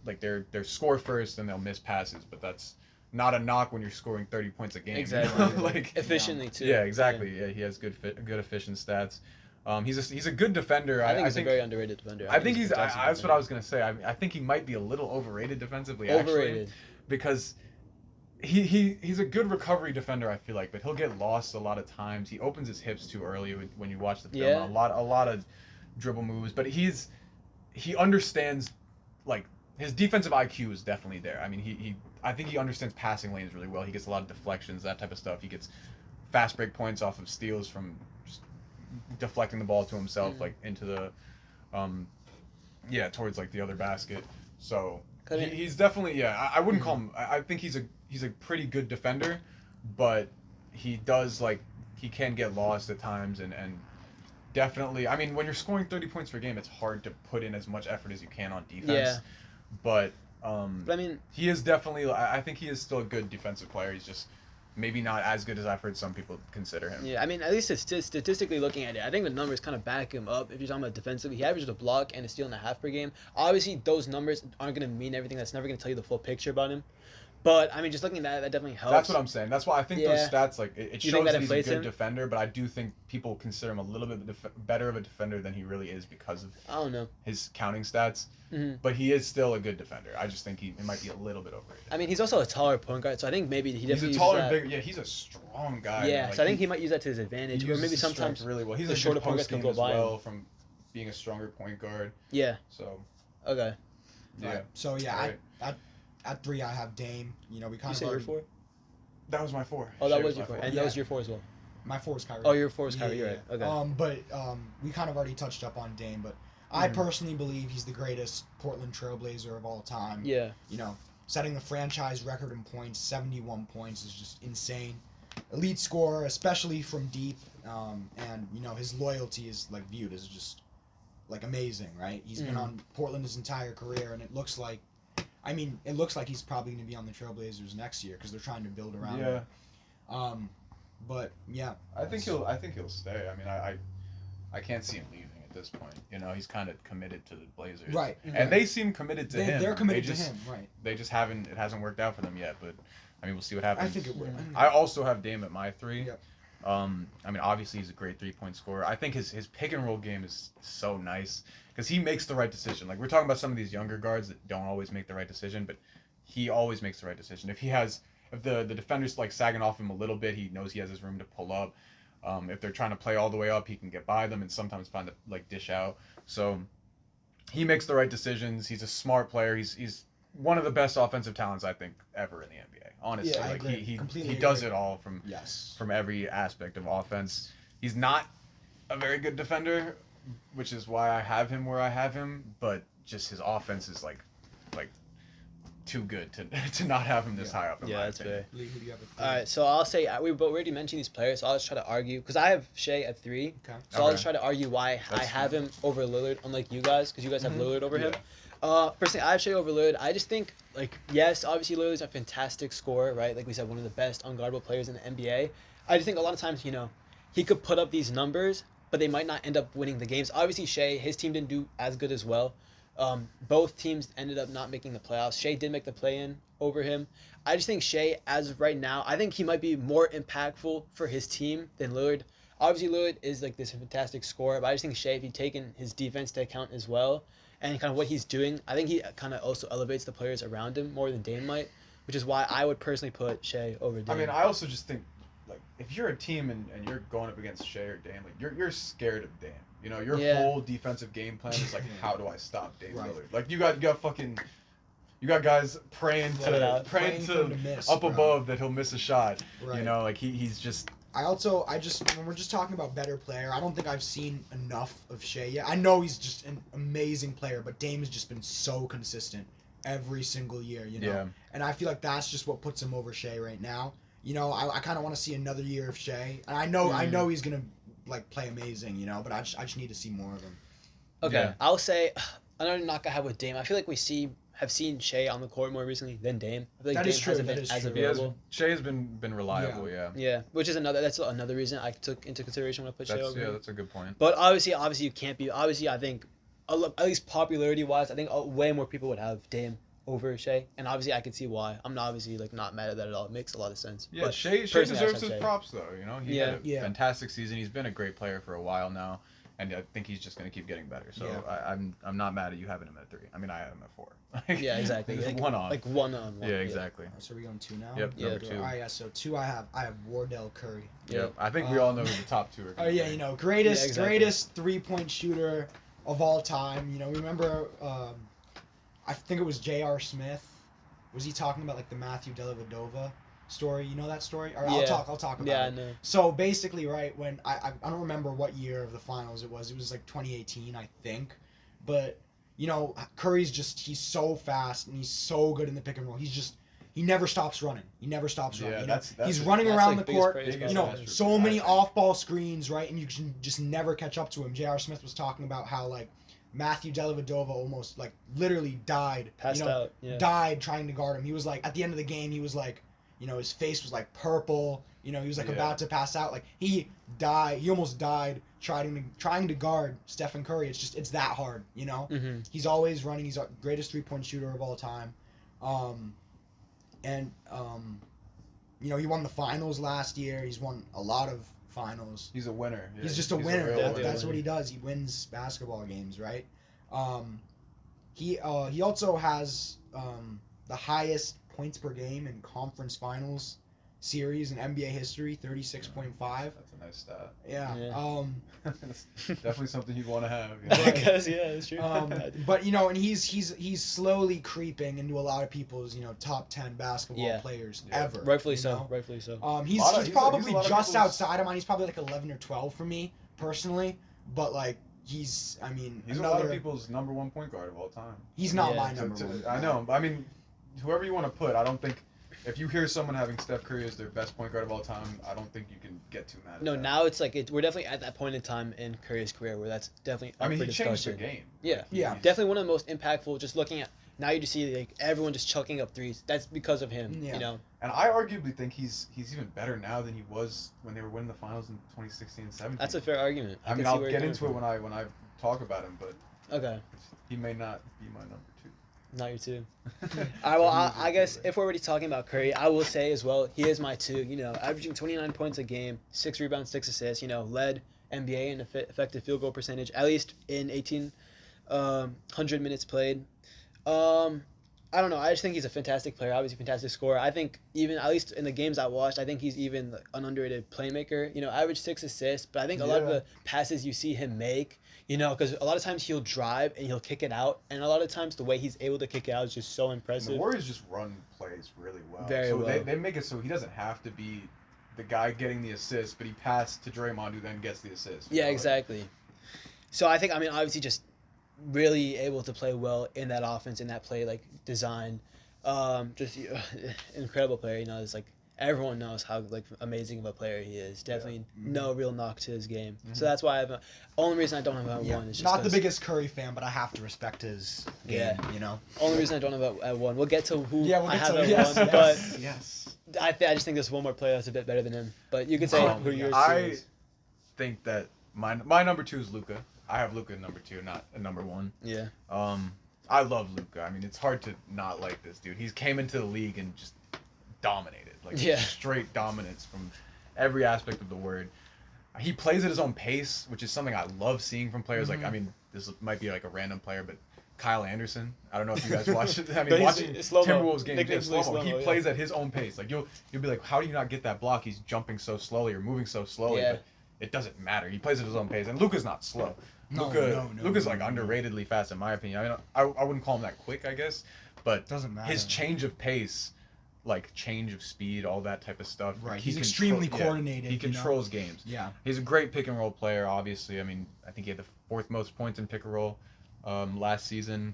like they're score first and they'll miss passes, but that's not a knock when you're scoring 30 points a game. Exactly. You know? Like efficiently too. yeah, exactly. Yeah, he has good efficient stats. He's a good defender. I think he's a very underrated defender. I think he's a that's fantastic what I was gonna say. I think he might be a little overrated defensively. Overrated. Actually, because he's a good recovery defender. I feel like, but he'll get lost a lot of times. He opens his hips too early when you watch the film. Yeah. A lot of dribble moves, but he understands, like, his defensive IQ is definitely there. I mean, I think he understands passing lanes really well. He gets a lot of deflections, that type of stuff. He gets fast break points off of steals from just deflecting the ball to himself, like into the, towards like the other basket. So he's definitely I wouldn't call him. I think he's a pretty good defender, but he does he can get lost at times and definitely. I mean, when you're scoring 30 points per game, it's hard to put in as much effort as you can on defense. Yeah. But I mean, he is definitely. I think he is still a good defensive player. He's just maybe not as good as I've heard some people consider him. yeah, I mean, at least statistically looking at it, I think the numbers kind of back him up. If you're talking about defensively, he averages a block and a steal and a half per game. Obviously, those numbers aren't going to mean everything. That's never going to tell you the full picture about him. But, I mean, just looking at that definitely helps. That's what I'm saying. That's why I think those stats, it You shows think that that he's a inflates good him? defender, but I do think people consider him a little bit better of a defender than he really is because of I don't know. his counting stats. Mhm. But he is still a good defender. I just think he might be a little bit overrated. I mean, he's also a taller point guard, so I think maybe he He's definitely a taller, uses that. bigger. Yeah, he's a strong guy. Yeah, man. so I think he might use that to his advantage, he or uses maybe his strength sometimes really well. He's the a shorter good point guards post can game go as by well him. from being a stronger point guard. Yeah. So Okay. yeah. Right. So yeah, Right. at 3 I have Dame. You know, we You kind say of your already, 4? That was my 4. Oh, that Shea was your my 4, 4. and Yeah. that was your 4 as well. my 4 is Kyrie. Oh, your 4 is Kyrie. You're right. Okay. But we kind of already touched up on Dame, but I personally believe he's the greatest Portland Trailblazer of all time. Yeah. You know, setting the franchise record in points, 71 points is just insane. Elite scorer, especially from deep, and you know his loyalty is viewed as just amazing, right? He's been on Portland his entire career, and it looks like he's probably going to be on the Trailblazers next year because they're trying to build around him. But yeah, I think he'll stay. I mean, I can't see him leaving at this point. You know, he's kind of committed to the Blazers. Right. And they seem committed to him. They're committed They to just- him, right? They just haven't. It hasn't worked out for them yet. But I mean, we'll see what happens. I think it will. I also have Dame at my 3. Yep. I mean, obviously he's a great 3-point scorer. I think his pick and roll game is so nice because he makes the right decision. Like we're talking about some of these younger guards that don't always make the right decision, but he always makes the right decision. If the defender's sagging off him a little bit, he knows he has his room to pull up. If they're trying to play all the way up, he can get by them and sometimes find a dish out. So he makes the right decisions. He's a smart player. He's one of the best offensive talents I think ever in the NBA. Honestly, Yeah, I agree. he Completely does agree. it all from Yes. every aspect of offense. He's not a very good defender, which is why I have him where I have him. But just his offense is like too good to not have him this high up. In Yeah, my that's opinion. fair. Lee, who do you have at 3? All right, so I'll say we already mentioned these players, so I'll just try to argue because I have Shea at 3. Okay. So I'll Okay. just try to argue why I That's have him over Lillard, unlike you guys, because you guys have Mhm. Lillard over him. Yeah. Personally, I have Shea over Lillard. I just think, yes, obviously Lillard's a fantastic scorer, right? Like we said, one of the best unguardable players in the NBA. I just think a lot of times, he could put up these numbers, but they might not end up winning the games. Obviously, Shea, his team didn't do as good as well. Both teams ended up not making the playoffs. Shea did make the play-in over him. I just think Shea, as of right now, I think he might be more impactful for his team than Lillard. Obviously, Lillard is this fantastic scorer, but I just think Shea, if he'd taken his defense to account as well, and kind of what he's doing, I think he kind of also elevates the players around him more than Dame might, which is why I would personally put Shea over Dame. I mean, I also just think like if you're a team and you're going up against Shea or Dame, like you're scared of Dame. You know, your Yeah. whole defensive game plan is like, how do I stop Dame Right. Lillard? Like you got guys praying Let it to out. praying for to him to miss, up bro. above that he'll miss a shot. Right. You know, like he's just When we're just talking about better player, I don't think I've seen enough of Shea yet. I know he's just an amazing player, but Dame has just been so consistent every single year, you know? Yeah. And I feel like that's just what puts him over Shea right now. You know, I kind of want to see another year of Shea. And I know he's going to, like, play amazing, you know? But I just need to see more of him. Okay, Yeah. I'll say another knock I have with Dame. I feel like have seen Shea on the court more recently than Dame. I feel like That Dame is true, hasn't that been is as true. available. Shea has been reliable. Yeah. Yeah, which is that's another reason I took into consideration when I put Shea over him. That's a good point. But obviously you can't be. Obviously, I think at least popularity wise, I think way more people would have Dame over Shea, and obviously I can see why. I'm not obviously not mad at that at all. It makes a lot of sense. Yeah, But Shea personally, I deserves just his have Shea. props though. You know, he had a Yeah. fantastic season. He's been a great player for a while now, and I think he's just gonna keep getting better. So Yeah. I'm not mad at you having him at 3. I mean, I have him at 4. Yeah, exactly. Just Like, one on. like one on one. Yeah, exactly. So are we going 2 now? Yep, Yeah, number 2. All right, yeah. So 2, I have Wardell Curry. Yep. I think we all know who the top 2 are. Oh Gonna yeah, be. you know, greatest Yeah, exactly. 3-point shooter of all time. You know, remember, I think it was J.R. Smith. Was he talking about like the Matthew Dellavedova story? You know that story? Or Yeah. I'll talk about Yeah, I it. know. So basically, right when I don't remember what year of the finals it was. It was like 2018, I think. But you know, Curry's he's so fast and he's so good in the pick and roll. He never stops running. He never stops running. Yeah, You know? that's He's it. running That's, around like, the biggest court. praise Biggest You know, attribute, so I many think. off-ball screens, right? And you can just never catch up to him. J.R. Smith was talking about how like Matthew Dellavedova almost like literally died. Passed you know, out. Yeah. died trying to guard him. He was like at the end of the game, he was like, you know, his face was like purple. You know, he was like Yeah. about to pass out. Like he died. He almost died trying to guard Stephen Curry. It's that hard. You know. Mm-hmm. He's always running. He's the greatest 3-point shooter of all time. You know, he won the finals last year. He's won a lot of finals. He's a winner. Yeah, He's just a real winner. real That's winner. what he does. He wins basketball games, right? He also has the highest points per game in conference finals series in NBA history, 36.5. That's a nice stat. Yeah. Yeah. It's definitely something you'd want to have. You I know? Right. guess yeah, it's true. But you know, and he's slowly creeping into a lot of people's top 10 basketball Yeah. players Yeah. ever. Rightfully you so. know? Rightfully so. He's He's a probably lot of just people's- outside of mine. He's probably like 11 or 12 for me personally, but like he's a He's a lot of people's number 1 point guard of all time. He's not Yeah. my number one. I know. I mean, whoever you want to put, I don't think. If you hear someone having Steph Curry as their best point guard of all time, I don't think you can get too mad at No, that. now it's like we're definitely at that point in time in Curry's career where that's definitely I up mean, for he changed the discussion. game. Yeah. Yeah. He's- Definitely one of the most impactful. Just looking at now, you just see like everyone just chucking up threes. That's because of him. Yeah. You know. And I arguably think he's even better now than he was when they were winning the finals in 2016 and 17. That's a fair argument. I mean, can see I'll where get you're into coming it when I talk about him, but from. Okay, he may not be my number 2. not your two. All right. Well, I guess if we're already talking about Curry, I will say as well, he is my 2. You know, averaging 29 points a game, 6 rebounds, 6 assists. You know, led NBA in effective field goal percentage, at least in 1,800 minutes played. I don't know. I just think he's a fantastic player. Obviously, fantastic scorer. I think even at least in the games I watched, I think he's even an underrated playmaker. You know, average 6 assists, but I think a lot of Yeah. the passes you see him make, you know, because a lot of times he'll drive and he'll kick it out, and a lot of times the way he's able to kick it out is just so And impressive. the Warriors just run plays really well. Very so well. They make it so he doesn't have to be the guy getting the assist, but he passed to Draymond who then gets the assist. you Yeah, know, like- exactly. So I think, I mean, obviously just really able to play well in that offense, in that play like design. Just incredible player. You know, it's like everyone knows how like amazing of a player he is. Definitely no real knock to his game. So that's why only reason I don't have him at Yeah. 1 is just Not the 'cause- biggest Curry fan, but I have to respect his game. Yeah. You know. Only reason I don't have him at 1. We'll get to who Yeah, we'll I get have to at yes, 1, yes. Yes. but I just think there's one more player that's a bit better than him. But you can say who yours I is. think that my number 2 is Luka. I have Luka at number 2, not at number 1. Yeah. I love Luka. I mean, it's hard to not like this dude. He's came into the league and just dominated, like Yeah. straight dominance from every aspect of the word. He plays at his own pace, which is something I love seeing from players. Like, I mean, this might be like a random player, but Kyle Anderson. I don't know if you guys watch it. I But mean, he's- watching it's slow-mo. Timberwolves games, Nickname's slow-mo. slow-mo, He yeah. plays at his own pace. Like you'll be like, how do you not get that block? He's jumping so slowly or moving so slowly. Yeah. But it doesn't matter. He plays at his own pace, and Luka's not slow. No, Luka's like no. underratedly fast in my opinion. I mean, I wouldn't call him that quick, I guess, but Doesn't matter. his change of pace, like change of speed, all that type of stuff. Right. He He's extremely control- yeah, coordinated. He controls games. Yeah. He's a great pick and roll player, obviously. I mean, I think he had the 4th most points in pick and roll last season.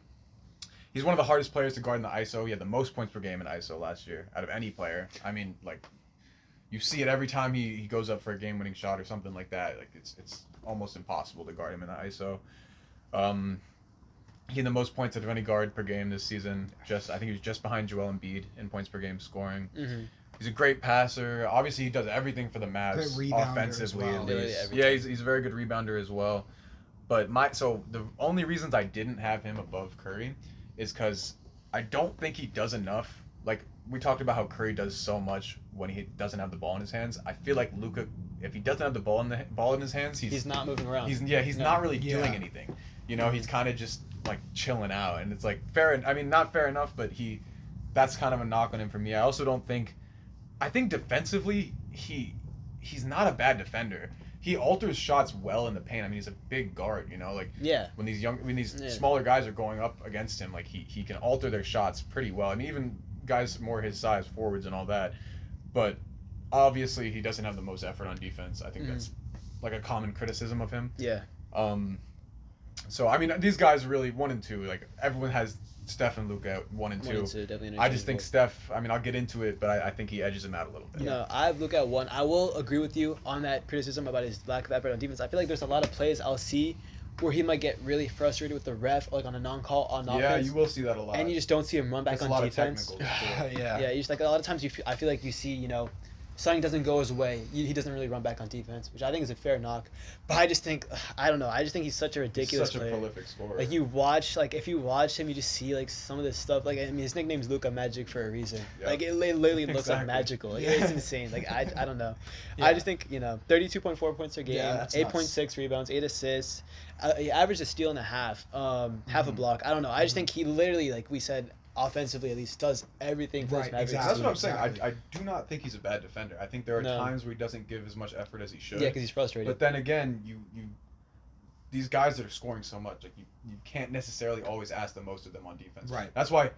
He's one of the hardest players to guard in the ISO. He had the most points per game in ISO last year out of any player. I mean, like, you see it every time he goes up for a game-winning shot or something like that. Like, it's almost impossible to guard him in the ISO. He had the most points out of any guard per game this season. I think he was just behind Joel Embiid in points per game scoring. Mm-hmm. He's a great passer. Obviously, he does everything for the Mavs Great rebounder offensively. as well. At Literally least. everything. Yeah, he's a very good rebounder as well. But the only reasons I didn't have him above Curry is because I don't think he does enough. Like we talked about how Curry does so much when he doesn't have the ball in his hands. I feel like Luka, if he doesn't have the ball in his hands, He's not moving around. He's No. not really Yeah. doing anything. You know, he's kind of just like chilling out, and it's like not fair enough, but that's kind of a knock on him for me. I also don't think, I think defensively he's not a bad defender. He alters shots well in the paint. I mean, he's a big guard, you know, like Yeah. when these Yeah. smaller guys are going up against him, like he can alter their shots pretty well, and even guys more his size, forwards and all that. But obviously, he doesn't have the most effort on defense. I think that's like a common criticism of him. Yeah. So I mean, these guys really 1 and 2. Like everyone has Steph and Luka at 1 and 2. 1 and 2, definitely I just think interchangeable. Steph. I mean, I'll get into it, but I think he edges him out a little bit. No, I look at 1. I will agree with you on that criticism about his lack of effort on defense. I feel like there's a lot of plays I'll see where he might get really frustrated with the ref, like on a non-call on offense. Yeah, you will see that a lot. And you just don't see him run back It's on a lot defense. of technicals. Yeah. Yeah, you just like a lot of times I feel like you see, something doesn't go his way. He doesn't really run back on defense, which I think is a fair knock. But I just think, I don't know. I just think he's such a ridiculous Such a player. prolific scorer. Like if you watch him, you just see like some of this stuff. Like I mean, his nickname's Luka Magic for a reason. Yeah. Like it literally looks like Exactly. magical. Like, Yeah. It's insane. Like I don't know. Yeah. I just think 32.4 points per game, Yeah, that's 8.6 rebounds, 8 assists. He averaged a steal and a half, half a block. I don't know. I just think he literally, like we said, offensively at least, does everything for Right, his Mavericks. That's exactly. what I'm saying. Exactly. I do not think he's a bad defender. I think there are No. times where he doesn't give as much effort as he should. Yeah, because he's frustrated. But then again, you these guys that are scoring so much, like you can't necessarily always ask the most of them on defense. Right. That's why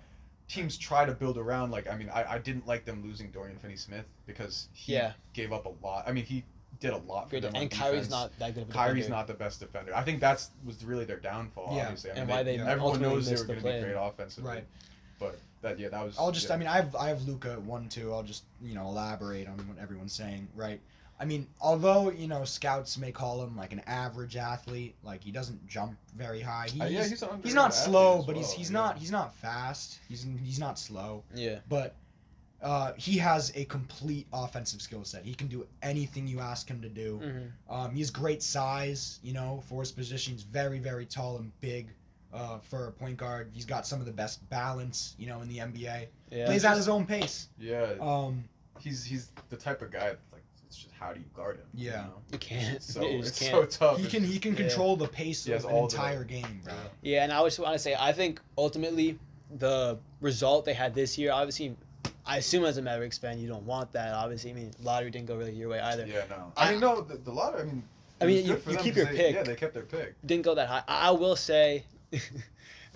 teams try to build around. Like I mean, I didn't like them losing Dorian Finney-Smith because he Yeah. gave up a lot. I mean, he did a lot for Great, them on and defense. Kyrie's not that good of a Kyrie's defender. not the best defender. I think was really their downfall. Yeah. Obviously, I And mean, why they everyone ultimately knows they missed were the going to be play. great offensively. Right. But that was. I'll just, yeah. I mean, I have Luka at 1-2. I'll just, elaborate on what everyone's saying, right? I mean, although, scouts may call him like an average athlete, like he doesn't jump very high. Yeah, He's, he's an underrated he's not athlete slow, as but well, he's yeah. not fast. He's not slow, Yeah. but he has a complete offensive skill set. He can do anything you ask him to do. Mm-hmm. He has great size, for his position. He's very, very tall and big for a point guard. He's got some of the best balance, in the NBA. Yeah. Plays at his own pace. Yeah. He's the type of guy that's like, it's just how do you guard him? Yeah. You can't. So You just it's can't. so tough. He can Yeah. control the pace He has of an all the- entire game, bro. Yeah, and I just want to say, I think ultimately the result they had this year, obviously, I assume as a Mavericks fan, you don't want that. Obviously, I mean, lottery didn't go really your way either. Yeah, no. I- I mean, no, the lottery. I mean. I it mean, was you good for keep them 'cause your they- pick. Yeah, they kept their pick. Didn't go that high. I will say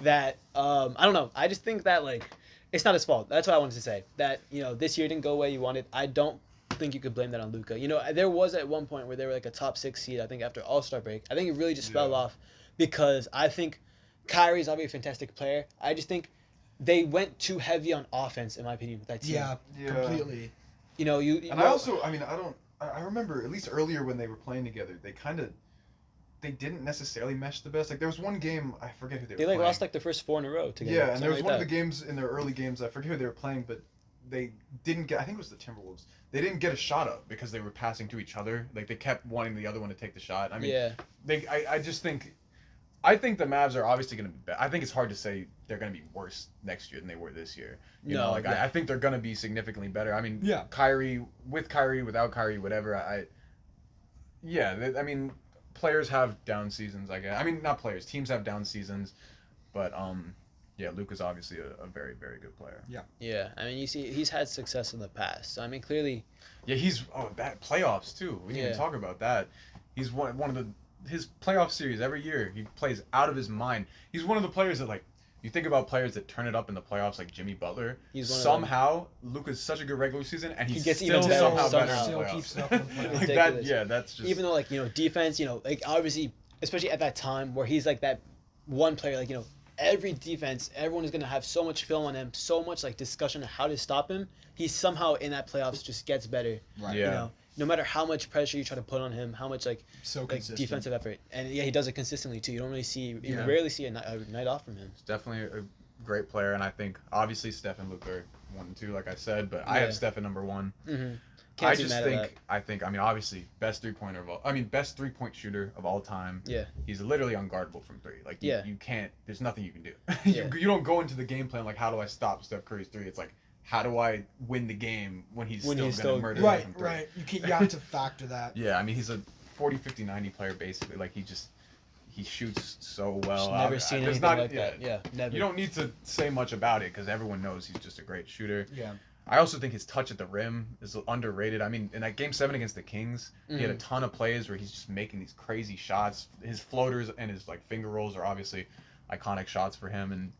that I don't know. I just think that like it's not his fault. That's what I wanted to say. That this year didn't go the way you wanted. I don't think you could blame that on Luka. There was at one point where they were like a top 6 seed. I think after All-Star break. I think it really just fell Yeah. off because I think Kyrie's obviously a fantastic player. I just think they went too heavy on offense, in my opinion, with that team. Yeah, Yeah. completely. You And I also, I mean, I remember at least earlier when they were playing together, they didn't necessarily mesh the best. Like there was one game, I forget who they were they like playing. lost like the first 4 in a row together. Yeah, and there was something one like of the games in their early games, I forget who they were playing, but they didn't get, I think it was the Timberwolves. They didn't get a shot up because they were passing to each other. Like they kept wanting the other one to take the shot. I mean, yeah. I just think, I think the Mavs are obviously going to be better. I think it's hard to say they're going to be worse next year than they were this year. Yeah. I think they're going to be significantly better. I mean, Yeah. Kyrie, without Kyrie, whatever. I mean, players have down seasons. I guess. I mean, not players. Teams have down seasons. But yeah, Luka's obviously a very, very good player. Yeah, I mean, you see, he's had success in the past. So I mean, clearly, Yeah, he's that playoffs too. We didn't even talk about that. He's one of his playoff series every year. He plays out of his mind. He's one of the players that, like, you think about players that turn it up in the playoffs, like Jimmy Butler. He's one somehow Luka's such a good regular season, and He he's gets still even better somehow better somehow. in the Still playoffs. keeps it up in the playoffs. Like that, Ridiculous. yeah, that's just even though, like, defense, like, obviously, especially at that time where he's like that one player, like, every defense, everyone is going to have so much film on him, so much, like, discussion on how to stop him. He somehow in that playoffs just gets better. Right. Yeah. No matter how much pressure you try to put on him, how much, like Consistent. defensive effort. And yeah, he does it consistently too. You don't really see, you Yeah. rarely see a night off from him. He's definitely a great player, and I think obviously Steph and Luka are 1 and 2, like I said, but I have Yeah. Steph at number 1. Mm-hmm. I just think, I mean, obviously best 3-pointer best 3-point shooter of all time. Yeah. He's literally unguardable from 3. Like, you can't. There's nothing you can do. Yeah. you don't go into the game plan like, how do I stop Steph Curry's 3? It's like, how do I win the game when he's still gonna murder me from 3? Right. You have to factor that. Yeah, I mean, he's a 40, 50, 90 player basically. Like, he shoots so well. Just never seen anything like that. Yeah, never. You don't need to say much about it because everyone knows he's just a great shooter. Yeah. I also think his touch at the rim is underrated. I mean, in that Game 7 against the Kings, he had a ton of plays where he's just making these crazy shots. His floaters and his, like, finger rolls are obviously iconic shots for him, and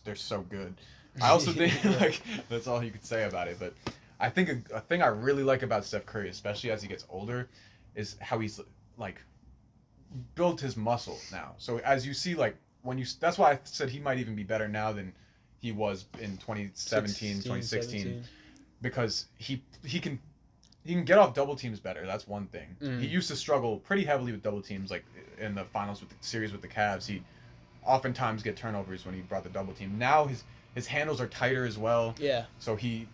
they're so good. I also think, like, that's all you could say about it. But I think a thing I really like about Steph Curry, especially as he gets older, is how he's, like, built his muscle now. So as you see, like, that's why I said he might even be better now than he was in 2017, 2016, because he can get off double teams better. That's one thing. He used to struggle pretty heavily with double teams, like in the finals with the series with the Cavs. He oftentimes get turnovers when he brought the double team. Now his handles are tighter as well. Yeah. So he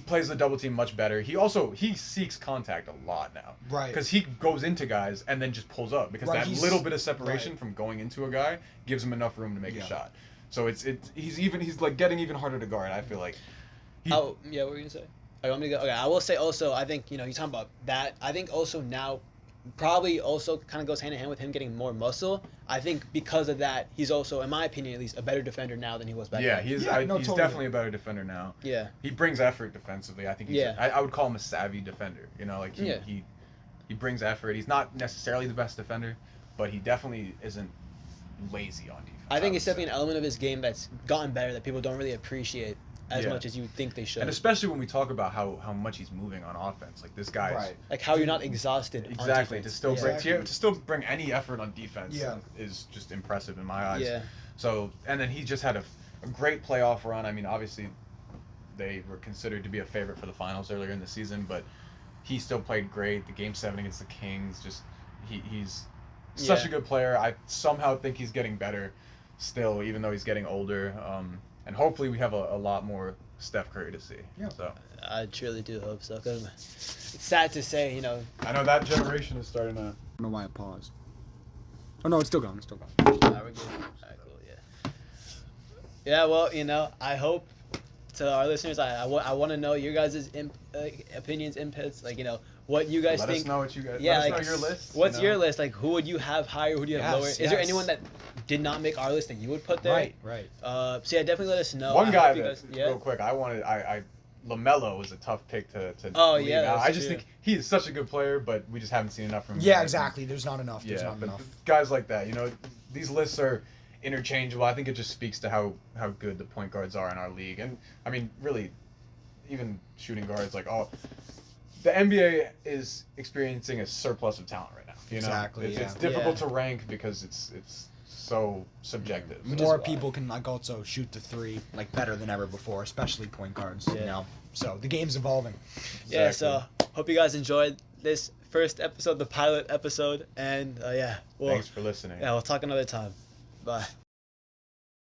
plays the double team much better. He seeks contact a lot now. Right. Because he goes into guys and then just pulls up because that little bit of separation right. from going into a guy gives him enough room to make Yeah. a shot. So he's like getting even harder to guard. I feel like. Yeah, what were you gonna say? Okay, I'm gonna go. Okay, I will say also. I think you're talking about that. I think also now, probably also kind of goes hand in hand with him getting more muscle. I think because of that, he's also, in my opinion at least, a better defender now than he was back then. He's totally. definitely a better defender now. Yeah. He brings effort defensively. I think I would call him a savvy defender. Like he brings effort. He's not necessarily the best defender, but he definitely isn't lazy on defense. I think it's definitely an element of his game that's gotten better that people don't really appreciate as Yeah. much as you think they should. And especially when we talk about how much he's moving on offense, like this guy Right. Like how you're not exhausted. On exactly defense. to still Exactly. to still bring any effort on defense Yeah. is just impressive in my eyes. Yeah. So and then he just had a great playoff run. I mean, obviously they were considered to be a favorite for the finals earlier in the season, but he still played great. The Game 7 against the Kings, just he's such a good player. I somehow think he's getting better still, even though he's getting older. And hopefully we have a lot more Steph Curry to see. Yeah. So I truly do hope so. 'Cause it's sad to say, I know that generation is starting to. I don't know why I paused. Oh no, it's still going. It's still going. We're good. Alright, cool, yeah. Yeah, well, I hope to our listeners, I want to know your guys' opinions, inputs, like, what you guys Let think. us know what you guys. Yeah, let like, us know your list. What's your list? Like, who would you have higher? Who do you have lower? Is there yes. anyone that did not make our list that you would put there? Right. So yeah, definitely let us know. One I guy hope you that guys, real quick, I LaMelo was a tough pick to Oh, leave yeah, out. that's I just true. think he is such a good player, but we just haven't seen enough from him. Yeah, exactly. There's not enough. There's Yeah, not but enough. guys like that, these lists are interchangeable. I think it just speaks to how good the point guards are in our league, and I mean, really, even shooting guards. Like, the NBA is experiencing a surplus of talent right now. Exactly, it's yeah. difficult to rank because it's so subjective. More people can also shoot the three better than ever before, especially point guards. Yeah. So the game's evolving. Yeah, so hope you guys enjoyed this first episode, the pilot episode, and Thanks for listening. Yeah, we'll talk another time. Bye.